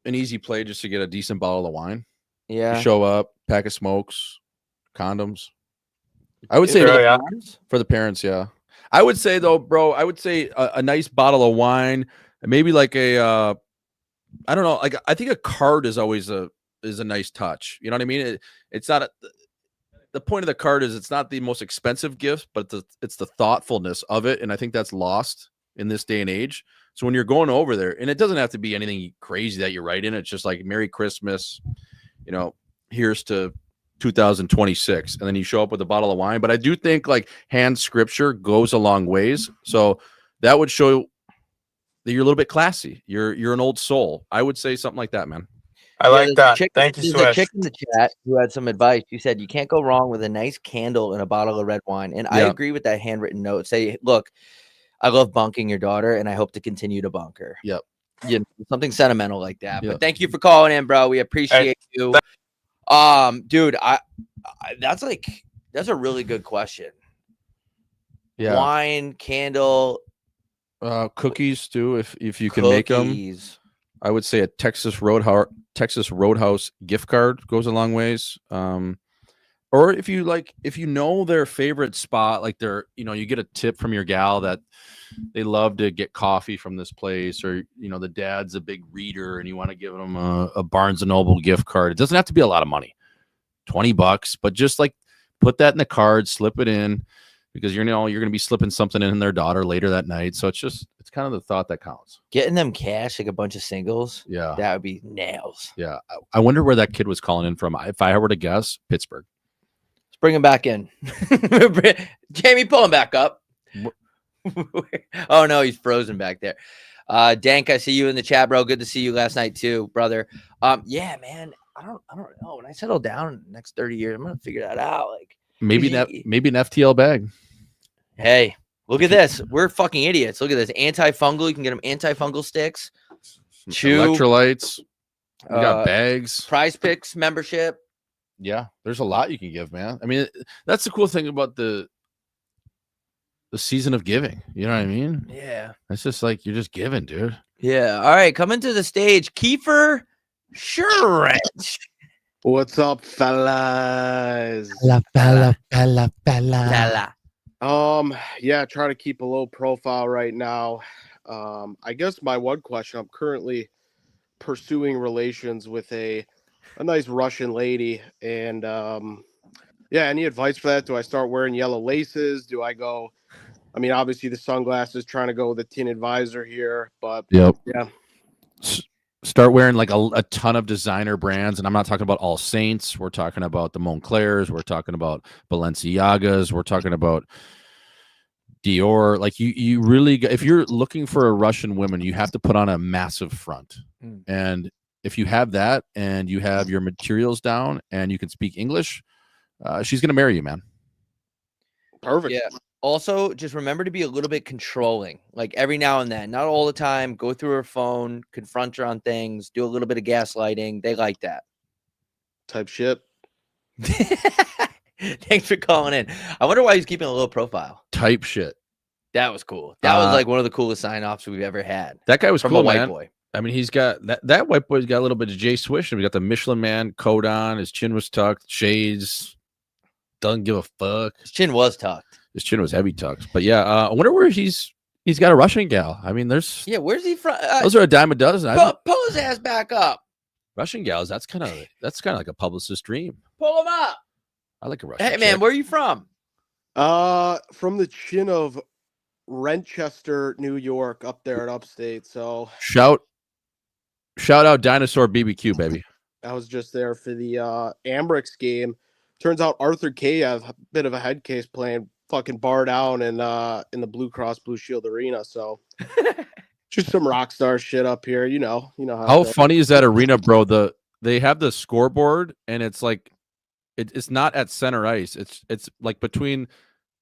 an easy play just to get a decent bottle of wine. Yeah. You show up, pack of smokes, condoms. I would say Sure, yeah. for the parents, yeah. I would say though, bro, I would say a nice bottle of wine, maybe like a I don't know, like I think a card is always a nice touch. You know what I mean? It's not the point of the card is it's not the most expensive gift, but it's the thoughtfulness of it, and I think that's lost in this day and age. So when you're going over there, and it doesn't have to be anything crazy that you write in, it's just like Merry Christmas, you know, here's to 2026, and then you show up with a bottle of wine. But I do think like hand scripture goes a long ways, so that would show that you're a little bit classy. You're an old soul. I would say something like that, man. I like that. Thank you, There's a Swish. chick in the chat who had some advice. You said you can't go wrong with a nice candle and a bottle of red wine. And I Yeah. agree with that handwritten note. Say, look, I love bunking your daughter, and I hope to continue to bunk her. Yep. You know, something sentimental like that. Yep. But thank you for calling in, bro. We appreciate you. Dude, I that's a really good question. Yeah. Wine, candle, Cookies too, if you can make them. cookies. I would say a Texas Roadhouse gift card goes a long ways. Or if you know their favorite spot, like you get a tip from your gal that they love to get coffee from this place, or the dad's a big reader and you want to give them a Barnes and Noble gift card. It doesn't have to be a lot of money, $20, but just like put that in the card, slip it in, because you're going to be slipping something in their daughter later that night. So it's kind of the thought that counts. Getting them cash, like a bunch of singles. Yeah. That would be nails. Yeah. I wonder where that kid was calling in from. If I were to guess, Pittsburgh. Let's bring him back in. Jamie, pull him back up. Oh no, he's frozen back there. Dank, I see you in the chat, bro. Good to see you last night too, brother. Yeah, man. I don't know. When I settle down in the next 30 years, I'm gonna figure that out. Like Maybe an FTL bag. Hey, look at this. We're fucking idiots. Look at this. Antifungal. You can get them antifungal sticks. Chew. Electrolytes. We got bags. Prize Picks membership. Yeah, there's a lot you can give, man. I mean, that's the cool thing about the season of giving. You know what I mean? Yeah. It's just like you're just giving, dude. Yeah. All right. Coming to the stage, Kiefer Shurench. What's up, fellas? Fella. Yeah, try to keep a low profile right now. I guess my one question, I'm currently pursuing relations with a nice Russian lady, and yeah, any advice for that? Do I start wearing yellow laces? Do I go? I mean, obviously the sunglasses, trying to go with the tinted visor here, but Yep. yeah. Start wearing like a ton of designer brands, and I'm not talking about All Saints. We're talking about the Montclairs. We're talking about Balenciagas. We're talking about Dior. Like you really, if you're looking for a Russian woman, you have to put on a massive front. And if you have that, and you have your materials down, and you can speak English, she's gonna marry you, man. Perfect. Yeah. Also, just remember to be a little bit controlling, like every now and then, not all the time. Go through her phone, confront her on things, do a little bit of gaslighting. They like that. Type shit. Thanks for calling in. I wonder why he's keeping a low profile. Type shit. That was cool. That was like one of the coolest sign-offs we've ever had. That guy was from cool, a white man. boy. I mean, he's got that white boy's got a little bit of Jay Swish, and we got the Michelin Man coat on. His chin was tucked, shades. Doesn't give a fuck. His chin was tucked. His chin was heavy tucked. But yeah, I wonder where he's got a Russian gal. I mean, where's he from? Those are a dime a dozen. Pull his ass back up. Russian gals. That's kind of like a publicist's dream. Pull him up. I like a Russian. Hey man, chick. where are you from? From the chin of Renchester, New York, up there in upstate. So Shout out Dinosaur BBQ, baby. I was just there for the Ambrix game. Turns out Arthur K has a bit of a head case playing fucking bar down in the Blue Cross Blue Shield Arena. So just some rock star shit up here. You know How funny is that arena, bro? They have the scoreboard, and it's like it's not at center ice. It's like between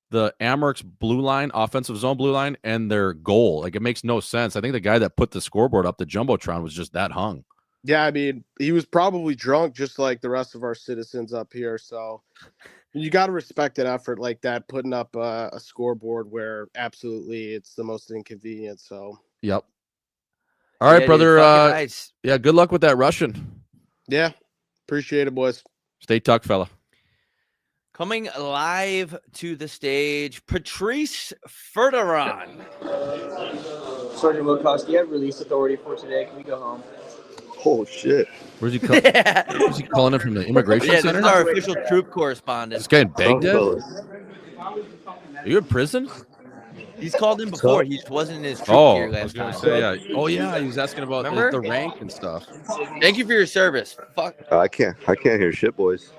the Amerks blue line, offensive zone blue line, and their goal. Like, it makes no sense. I think the guy that put the scoreboard up, the Jumbotron, was just that hung. Yeah, I mean, he was probably drunk just like the rest of our citizens up here. So you got to respect an effort like that, putting up a scoreboard where absolutely it's the most inconvenient. So, yep. All right, Yeah, dude, brother. fucking nice. Yeah, good luck with that Russian. yeah, appreciate it, boys. Stay tucked, fella. Coming live to the stage, Patrice Ferderon. Sergeant Wilcox, do you have release authority for today? Can we go home? Oh, shit. Where's he, where's he calling in from the immigration Yeah, center? this is our official troop correspondent. This guy in Baghdad? Are you in prison? He's called in before. He just wasn't in his troop gear I was last gonna time. say, yeah. Oh, yeah. He was asking about Remember? the rank and stuff. Thank you for your service. Fuck. I can't hear shit, boys.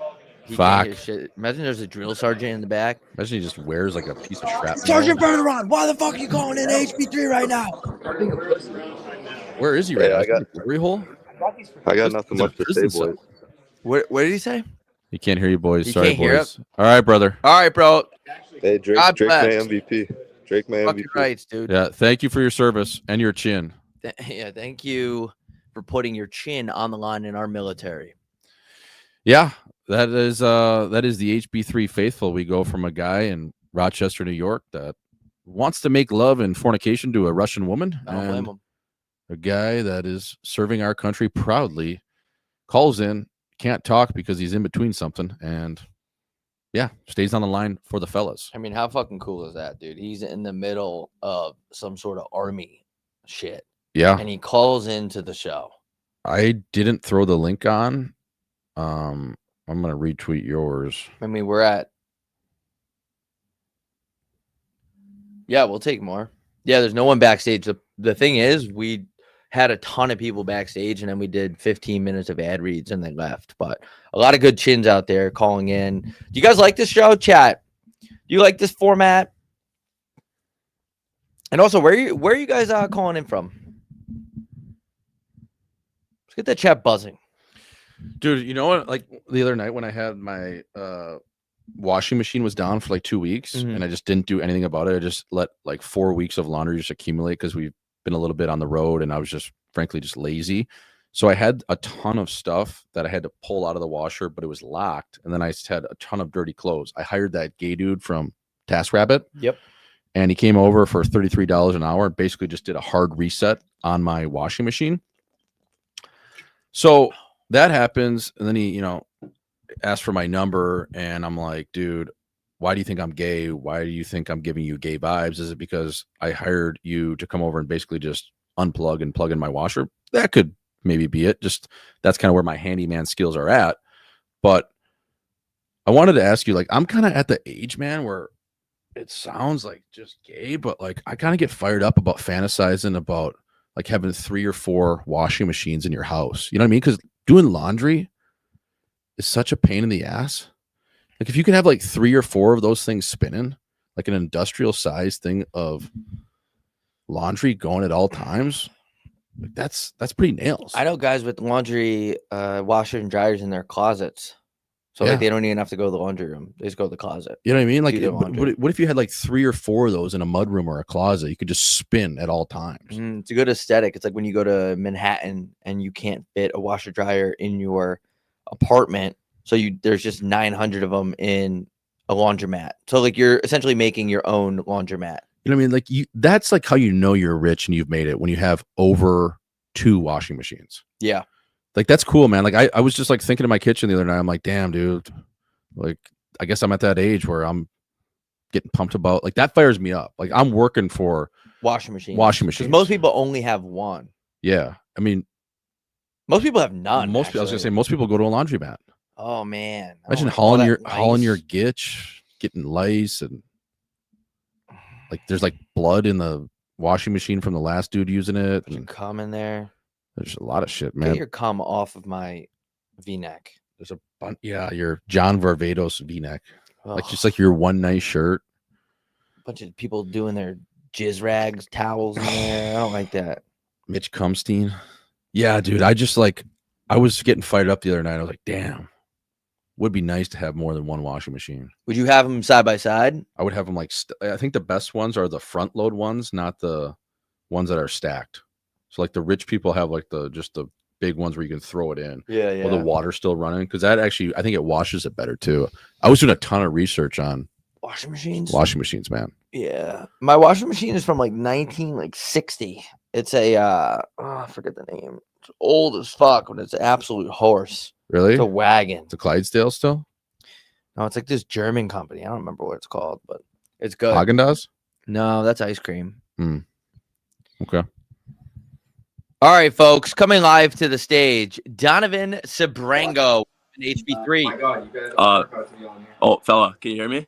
He Fuck. can't hear shit. Imagine there's a drill sergeant in the back. Imagine he just wears like a piece of shrapnel. Sergeant Ferderon, why the fuck are you calling in HB3 right now? Where is he right Hey, now? I got- Glory hole? I got nothing He's in much to say, prison cell. boys. What did he say? He can't hear you, boys. He Sorry, can't hear boys. All right, brother. All right, bro. Hey, Drake, God Drake my bless. MVP. Drake my Fucking MVP. rights, dude. Yeah, thank you for your service and your chin. Yeah, thank you for putting your chin on the line in our military. Yeah, that is the HB3 faithful. We go from a guy in Rochester, New York that wants to make love and fornication to a Russian woman, I don't blame and him. a guy that is serving our country proudly calls in, can't talk because he's in between something, and yeah, stays on the line for the fellas. I mean, how fucking cool is that, dude? He's in the middle of some sort of army shit. Yeah. And he calls into the show. I didn't throw the link on. I'm gonna retweet yours. I mean, we're at. Yeah, we'll take more. Yeah, there's no one backstage. The thing is, we had a ton of people backstage, and then we did 15 minutes of ad reads, and they left. But a lot of good chins out there calling in. Do you guys like this show, chat? Do you like this format? And also, where are you guys calling in from? Let's get that chat buzzing. Dude, you know what? Like the other night when I had my washing machine was down for like 2 weeks, and I just didn't do anything about it. I just let like 4 weeks of laundry just accumulate because we've been a little bit on the road, and I was just frankly just lazy. So I had a ton of stuff that I had to pull out of the washer, but it was locked. And then I just had a ton of dirty clothes. I hired that gay dude from TaskRabbit. Yep. And he came over for $33 an hour and basically just did a hard reset on my washing machine. So that happens, and then he, asked for my number, and I'm like, dude, why do you think I'm gay? Why do you think I'm giving you gay vibes? Is it because I hired you to come over and basically just unplug and plug in my washer? That could maybe be it. Just that's kind of where my handyman skills are at. But I wanted to ask you, like, I'm kind of at the age, man, where it sounds like just gay, but like I kind of get fired up about fantasizing about like having 3 or 4 washing machines in your house. You know what I mean? Because doing laundry is such a pain in the ass. Like if you could have like 3 or 4 of those things spinning, like an industrial size thing of laundry going at all times, like that's pretty nails. I know guys with laundry washers and dryers in their closets. So Yeah. like they don't even have to go to the laundry room. They just go to the closet. You know what I mean? Like, do their laundry. what if you had like 3 or 4 of those in a mudroom or a closet? You could just spin at all times. It's a good aesthetic. It's like when you go to Manhattan and you can't fit a washer dryer in your apartment, so there's just 900 of them in a laundromat. So like you're essentially making your own laundromat. You know what I mean? Like that's like how you know you're rich and you've made it, when you have over 2 washing machines. Yeah. Like that's cool, man. Like I was just like thinking in my kitchen the other night. I'm like, damn, dude. Like I guess I'm at that age where I'm getting pumped about, like, that fires me up. Like I'm working for Washing machines. Washing Because machines. most people only have one. Yeah. I mean, most people have none. I was gonna say most people go to a laundromat. Oh man. Imagine all hauling that your lice. gitch, getting lice, and like there's like blood in the washing machine from the last dude using it. And Cum in there. there's a lot of shit, Get man. your cum off of my V-neck. There's a bunch. Yeah, your John Varvatos V-neck, like Ugh. just like your one nice shirt. Bunch of people doing their jizz rags, towels in there. I don't like that. Mitch Cumstein. Yeah, dude. I just like I was getting fired up the other night. I was like, damn, would be nice to have more than one washing machine. Would you have them side by side? I would have them like I think the best ones are the front load ones, not the ones that are stacked. So like the rich people have like the big ones where you can throw it in. Yeah. While the water's still running, because that actually I think it washes it better too. I was doing a ton of research on Washing machines? Washing machines, man. Yeah. My washing machine is from like 1960. It's a I forget the name. It's old as fuck, but it's an absolute horse. Really? It's a wagon. It's a Clydesdale still? No, it's like this German company. I don't remember what it's called, but it's good. Haagen-Dazs? No, that's ice cream. Okay. All right, folks, coming live to the stage, Donovan Sabrango in HB3. Oh my God, you guys fella, can you hear me?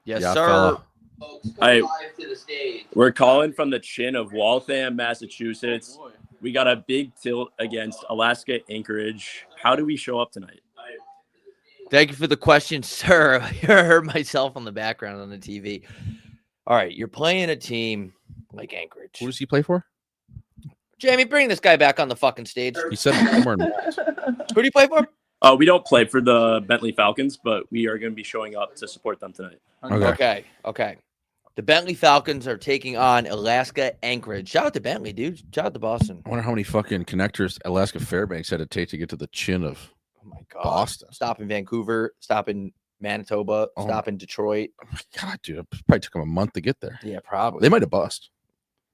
Yes, Yeah, sir. fella. Folks, coming Hey, live to the stage. we're calling from the chin of Waltham, Massachusetts. We got a big tilt against Alaska Anchorage. How do we show up tonight? Thank you for the question, sir. I heard myself on the background on the TV. All right, you're playing a team like Anchorage. Who does he play for? Jamie, bring this guy back on the fucking stage. He said somewhere in Who do you play for? We don't play for the Bentley Falcons, but we are going to be showing up to support them tonight. Okay. The Bentley Falcons are taking on Alaska Anchorage. Shout out to Bentley, dude. Shout out to Boston. I wonder how many fucking connectors Alaska Fairbanks had to take to get to the chin of Boston. Stop in Vancouver, stop in Manitoba, stop in Detroit. Oh my God, dude. It probably took them a month to get there. Yeah, probably. They might have bust.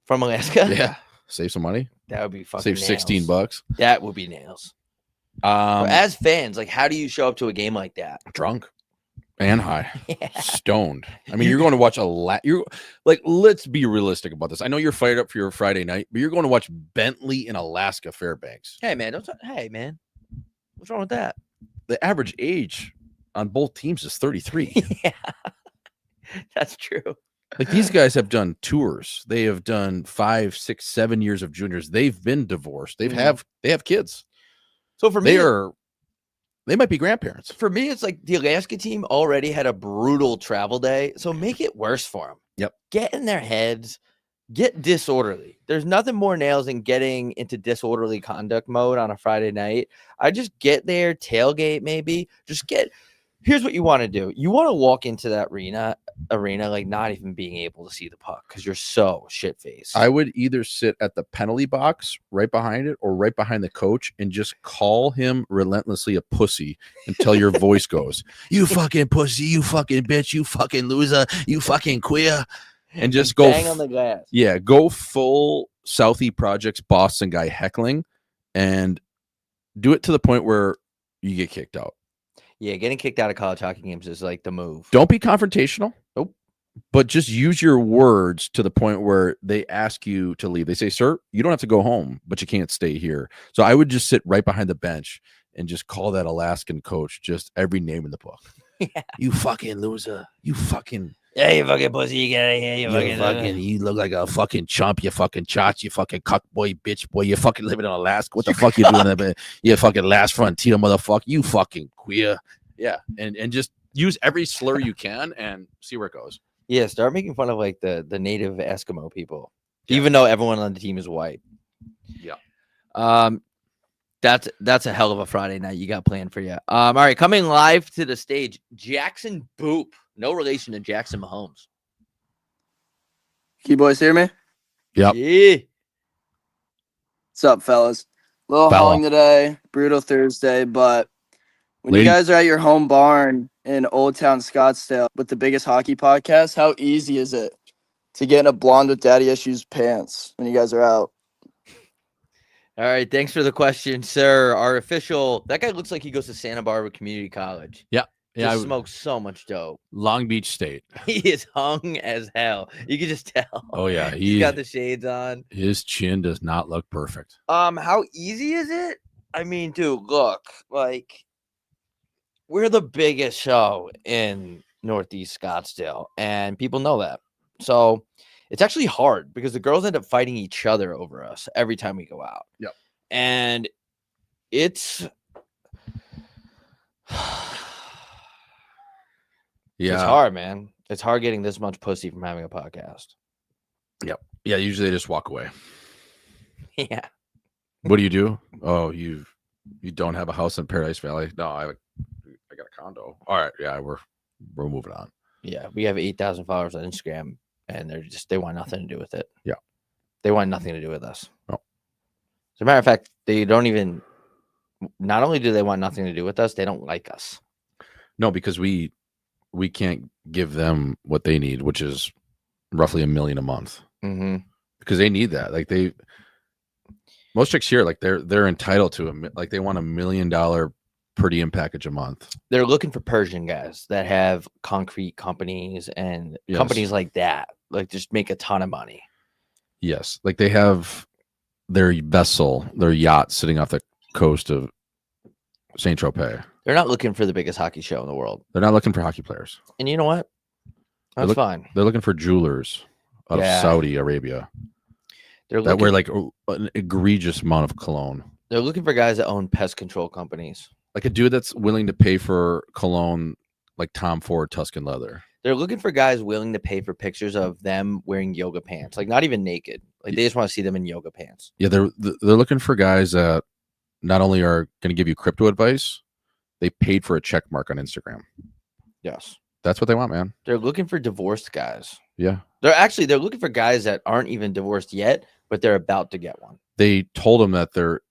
From Alaska? Yeah. Save some money. That would be fucking Save nails. $16. That would be nails. As fans, like, how do you show up to a game like that? Drunk and high, stoned. I mean, you're going to watch you're like, let's be realistic about this. I know you're fired up for your Friday night, but you're going to watch Bentley in Alaska Fairbanks. Hey, man, hey, man. What's wrong with that? The average age on both teams is 33. Yeah, that's true. Like, these guys have done tours. They have done 5, 6, 7 years of juniors. They've been divorced. They have kids. So for me, they might be grandparents. For me, it's like the Alaska team already had a brutal travel day, so make it worse for them. Yep. Get in their heads, get disorderly. There's nothing more nails than getting into disorderly conduct mode on a Friday night. I just get there, tailgate maybe. Here's what you want to do. You want to walk into that arena like not even being able to see the puck because you're so shit-faced. I would either sit at the penalty box right behind it or right behind the coach and just call him relentlessly a pussy until your voice goes, "You fucking pussy, you fucking bitch, you fucking loser, you fucking queer," and just go bang on the glass. Yeah, go full Southie Projects Boston guy heckling and do it to the point where you get kicked out. Yeah, getting kicked out of college hockey games is like the move. Don't be confrontational. Nope. But just use your words to the point where they ask you to leave. They say, "Sir, you don't have to go home, but you can't stay here." So I would just sit right behind the bench and just call that Alaskan coach just every name in the book. Yeah. You fucking loser. You fucking... Yeah, you fucking pussy. You get out of here. You look like a fucking chump. You fucking chotch. You fucking cuck boy, bitch boy. You fucking living in Alaska. What the fuck you doing there? You fucking last frontier motherfucker. You fucking queer. Yeah, and just use every slur you can and see where it goes. Yeah, start making fun of like the native Eskimo people, even though everyone on the team is white. Yeah. That's a hell of a Friday night you got planned for you. All right, coming live to the stage, Jackson Boop. No relation to Jackson Mahomes. Can you boys hear me? Yep. Yeah. What's up, fellas? Little hauling today, brutal Thursday, but when you guys are at your home barn in Old Town Scottsdale with the biggest hockey podcast, how easy is it to get in a blonde with daddy issues pants when you guys are out? All right, thanks for the question, sir. Our official, that guy looks like he goes to Santa Barbara Community College. Yeah. Yeah, Just smokes so much dope. Long Beach State. He is hung as hell. You can just tell. Oh yeah, He's got the shades on. His chin does not look perfect. How easy is it? I mean, dude, look, like we're the biggest show in Northeast Scottsdale, and people know that. So it's actually hard because the girls end up fighting each other over us every time we go out. Yep. And it's it's hard, man. It's hard getting this much pussy from having a podcast. Yep. Yeah, usually they just walk away. Yeah. What do? Oh, you don't have a house in Paradise Valley? No, I got a condo. All right, yeah, we're moving on. Yeah, we have 8,000 followers on Instagram, and they want nothing to do with it. Yeah, they want nothing to do with us. No. As a matter of fact, they don't even. Not only do they want nothing to do with us, they don't like us. No, because we can't give them what they need, which is roughly $1 million a month. Mm-hmm. Because they need that. Like most chicks here, like they're entitled to they want $1 million per diem package a month. They're looking for Persian guys that have concrete companies and companies like that, like just make a ton of money. Yes, like they have their vessel, their yacht sitting off the coast of Saint Tropez. They're not looking for the biggest hockey show in the world. They're not looking for hockey players. And you know what? That's fine. They're looking for jewelers out of Saudi Arabia. That wear like an egregious amount of cologne. They're looking for guys that own pest control companies. Like a dude that's willing to pay for cologne like Tom Ford Tuscan leather. They're looking for guys willing to pay for pictures of them wearing yoga pants, like not even naked. Like they just want to see them in yoga pants. Yeah, they're looking for guys that not only are going to give you crypto advice, they paid for a check mark on Instagram. Yes. That's what they want, man. They're looking for divorced guys. Yeah. They're looking for guys that aren't even divorced yet, but they're about to get one. They told them that their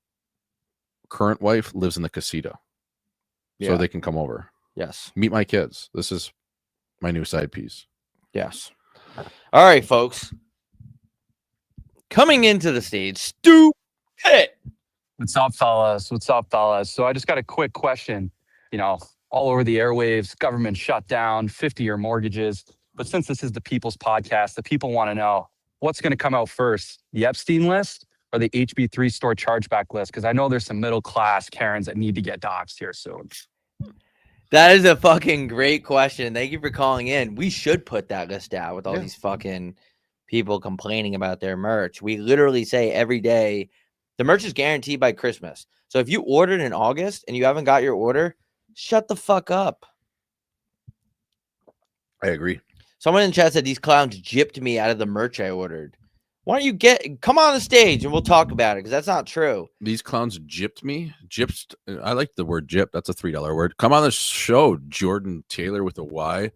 current wife lives in the casita. So they can come over. Yes. Meet my kids. This is my new side piece. Yes. All right, folks. Coming into the stage, Stu Pitt. What's up, fellas? What's up, fellas? So I just got a quick question. You know, all over the airwaves, government shutdown, 50-year mortgages. But since this is the People's Podcast, the people want to know what's going to come out first, the Epstein list or the HB3 store chargeback list? Because I know there's some middle class Karens that need to get doxxed here soon. That is a fucking great question. Thank you for calling in. We should put that list out with all these fucking people complaining about their merch. We literally say every day, the merch is guaranteed by Christmas. So if you ordered in August and you haven't got your order, shut the fuck up. I agree. Someone in chat said these clowns gypped me out of the merch I ordered. Why don't you come on the stage and we'll talk about it, because that's not true. These clowns gypped me. Gypped. I like the word gypped. That's a $3 word. Come on the show, Jordan Taylor with a Y.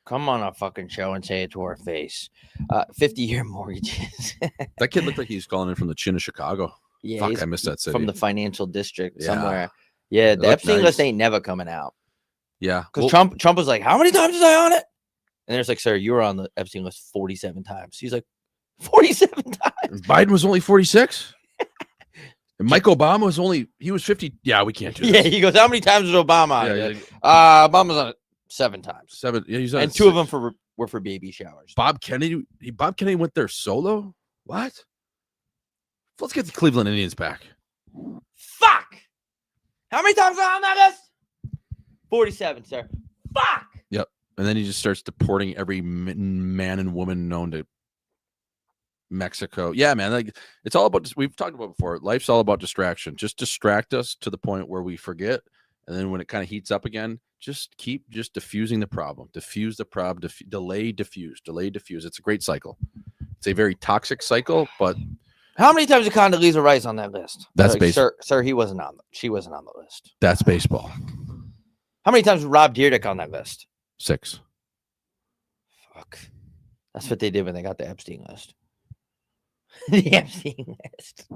Come on a fucking show and say it to our face. 50-year mortgages. That kid looked like he was calling in from the chin of Chicago. Yeah, fuck, I missed that city. From the financial district Yeah. somewhere. Yeah, the Epstein list ain't never coming out. Yeah. Because Trump was like, how many times was I on it? And there's like, sir, you were on the Epstein list 47 times. He's like, 47 times? Biden was only 46? And Mike Obama was he was 50. Yeah, we can't do this. Yeah, he goes, how many times was Obama on Yeah, it? Obama's on it 7 times. 7. Yeah, he's on and it 2 of them were for baby showers. Bob Kennedy went there solo? What? Let's get the Cleveland Indians back. Fuck! How many times was I on that list? 47, sir. Fuck! Yep. And then he just starts deporting every man and woman known to Mexico. Yeah, man. Like it's all about. We've talked about before. Life's all about distraction. Just distract us to the point where we forget, and then when it kind of heats up again, just keep diffusing the problem. Diffuse the problem. Delay, diffuse. Delay, diffuse. It's a great cycle. It's a very toxic cycle, but how many times did Condoleezza Rice on that list? That's like, baseball. Sir, she wasn't on the list. That's baseball. How many times was Rob Dyrdek on that list? 6. Fuck. That's what they did when they got the Epstein list. The Epstein list.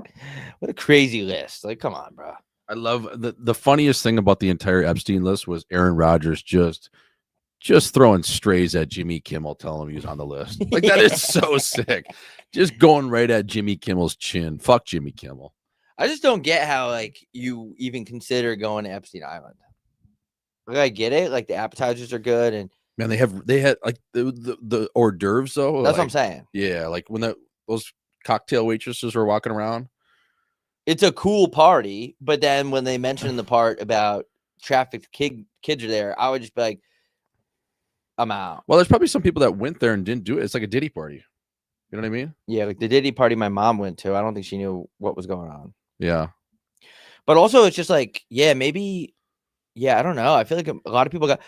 What a crazy list. Like, come on, bro. I love the funniest thing about the entire Epstein list was Aaron Rodgers just throwing strays at Jimmy Kimmel, telling him he was on the list. Like that is so sick. Just going right at Jimmy Kimmel's chin. Fuck Jimmy Kimmel. I just don't get how like you even consider going to Epstein Island. Like, I get it. Like the appetizers are good, and man, they had like the hors d'oeuvres though. That's like, what I'm saying. Yeah, like when those cocktail waitresses were walking around. It's a cool party, but then when they mentioned the part about trafficked kids are there, I would just be like, I'm out. Well, there's probably some people that went there and didn't do it. It's like a Diddy party. You know what I mean? Yeah, like the Diddy party my mom went to. I don't think she knew what was going on. Yeah. But also, it's just like, yeah, maybe, yeah, I don't know. I feel like a lot of people got,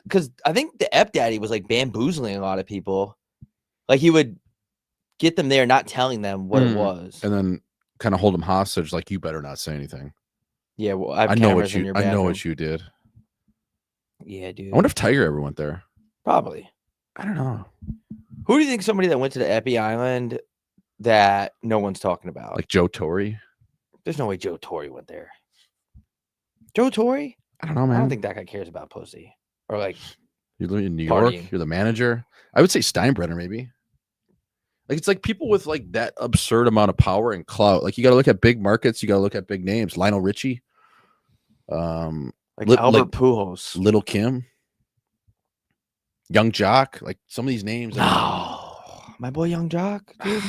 because I think the Ep Daddy was like bamboozling a lot of people. Like he would get them there, not telling them what it was. And then kind of hold them hostage, like you better not say anything. Yeah, well, I know what you did. Yeah, dude. I wonder if Tiger ever went there. Probably. I don't know. Who do you think somebody that went to the Epi Island that no one's talking about? Like Joe Torre? There's no way Joe Torre went there. Joe Torre? I don't know, man. I don't think that guy cares about pussy. Or like You live in New partying. York. You're the manager. I would say Steinbrenner, maybe. Like it's like people with like that absurd amount of power and clout. Like you got to look at big markets. You got to look at big names. Lionel Richie, like Albert Pujols, Little Kim, Young Jock. Like some of these names. No, my boy Young Jock, dude.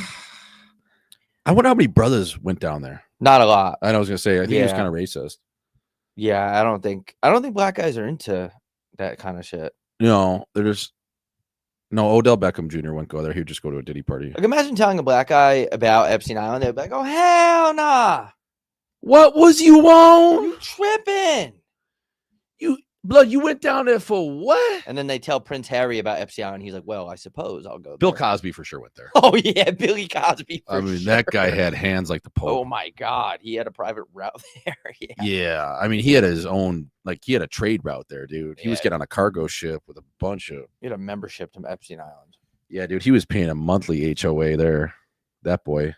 I wonder how many brothers went down there. Not a lot. I was gonna say. I think he was kind of racist. Yeah, I don't think black guys are into that kind of shit. No, they're just. No, Odell Beckham Jr. wouldn't go there. He would just go to a Diddy party. Like, imagine telling a black guy about Epstein Island. They'd be like, oh, hell nah. What was you on? You tripping. Blood, you went down there for what? And then they tell Prince Harry about Epstein Island. He's like, well, I suppose I'll go there. Bill Cosby for sure went there. Oh, yeah, Billy Cosby for I mean, sure. that guy had hands like the Pope. Oh, my God. He had a private route there. Yeah. I mean, he had his own, like, he had a trade route there, dude. He was getting on a cargo ship with a bunch of. He had a membership to Epstein Island. Yeah, dude. He was paying a monthly HOA there. That boy.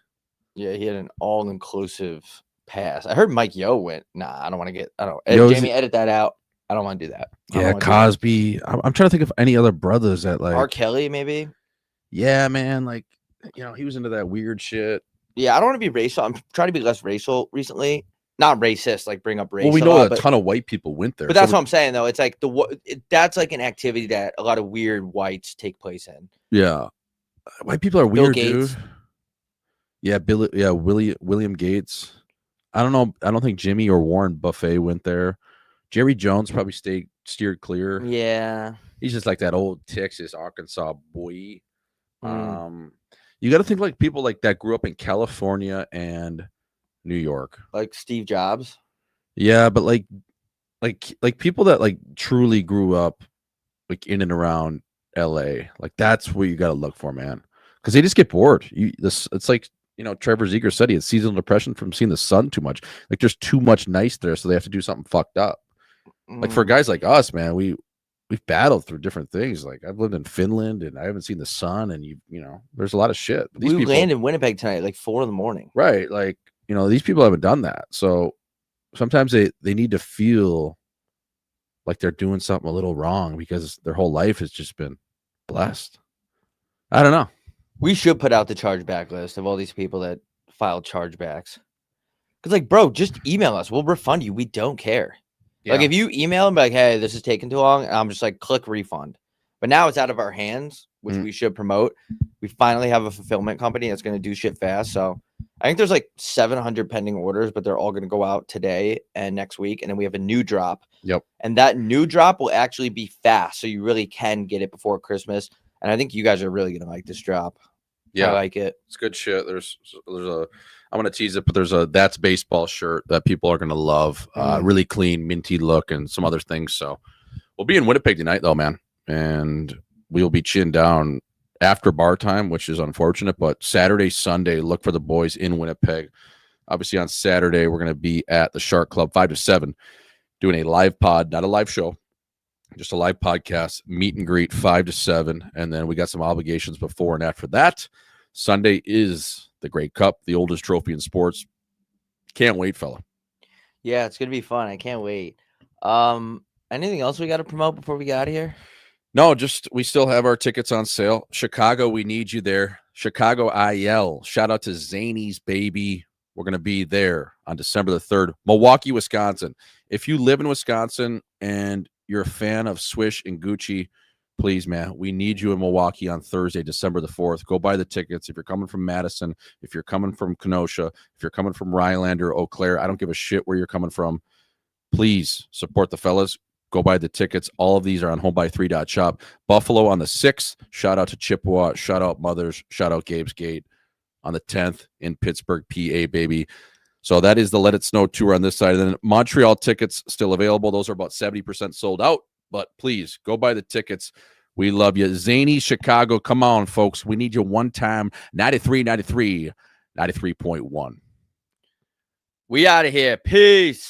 Yeah, he had an all-inclusive pass. I heard Mike Yo went. Nah, I don't want to get. I don't. Yo's- Jamie, edit that out. I don't want to do that. Yeah, Cosby. I'm trying to think of any other brothers that like R. Kelly, maybe. Yeah, man. Like, you know, he was into that weird shit. Yeah, I don't want to be racial. I'm trying to be less racial recently. Not racist, like bring up race. Well, we a know lot, a ton of white people went there. But that's what I'm saying, though. It's like that's like an activity that a lot of weird whites take place in. Yeah, white people are Bill weird, Gates. dude. Yeah, William Gates. I don't know. I don't think Jimmy or Warren Buffett went there. Jerry Jones probably steered clear. Yeah, he's just like that old Texas, Arkansas boy. You got to think like people like that grew up in California and New York, like Steve Jobs. Yeah, but like people that like truly grew up like in and around LA, like that's what you got to look for, man, because they just get bored. It's like, you know, Trevor Ziegler said he had seasonal depression from seeing the sun too much. Like there's too much nice there, so they have to do something fucked up. Like for guys like us, man, we've battled through different things. Like I've lived in Finland and I haven't seen the sun, and you know, there's a lot of shit. But these We people landed in Winnipeg tonight, like 4 a.m. right? Like, you know, these people haven't done that, so sometimes they need to feel like they're doing something a little wrong because their whole life has just been blessed. I don't know. We should put out the chargeback list of all these people that filed chargebacks. Because, like, bro, just email us. We'll refund you. We don't care. Yeah. Like, if you email and be like, hey, this is taking too long, and I'm just like, click refund. But now it's out of our hands, which we should promote. We finally have a fulfillment company that's going to do shit fast. So I think there's like 700 pending orders, but they're all going to go out today and next week. And then we have a new drop. Yep. And that new drop will actually be fast. So you really can get it before Christmas. And I think you guys are really going to like this drop. Yeah, I like it. It's good shit. There's a, I'm gonna tease it, but there's a That's Baseball shirt that people are gonna love. Really clean, minty look, and some other things. So we'll be in Winnipeg tonight, though, man, and we'll be chin down after bar time, which is unfortunate. But Saturday, Sunday, look for the boys in Winnipeg. Obviously, on Saturday, we're gonna be at the Shark Club 5 to 7, doing a live pod, not a live show. Just a live podcast, meet and greet 5 to 7. And then we got some obligations before and after that. Sunday is the Grey Cup, the oldest trophy in sports. Can't wait, fella. Yeah, it's going to be fun. I can't wait. Anything else we got to promote before we get out of here? No, just we still have our tickets on sale. Chicago, we need you there. Chicago IL. Shout out to Zany's, baby. We're going to be there on December the 3rd. Milwaukee, Wisconsin. If you live in Wisconsin and you're a fan of Swish and Gucci, please, man, we need you in Milwaukee on Thursday, December the 4th. Go buy the tickets. If you're coming from Madison, if you're coming from Kenosha, if you're coming from Rhinelander or Eau Claire, I don't give a shit where you're coming from. Please support the fellas. Go buy the tickets. All of these are on homeby3.shop. Buffalo on the 6th. Shout out to Chippewa. Shout out Mothers. Shout out Gabe's Gate on the 10th in Pittsburgh, PA, baby. So that is the Let It Snow tour on this side. And then Montreal tickets still available. Those are about 70% sold out. But please go buy the tickets. We love you. Zany, Chicago. Come on, folks. We need you one time. 93.1. We out of here. Peace.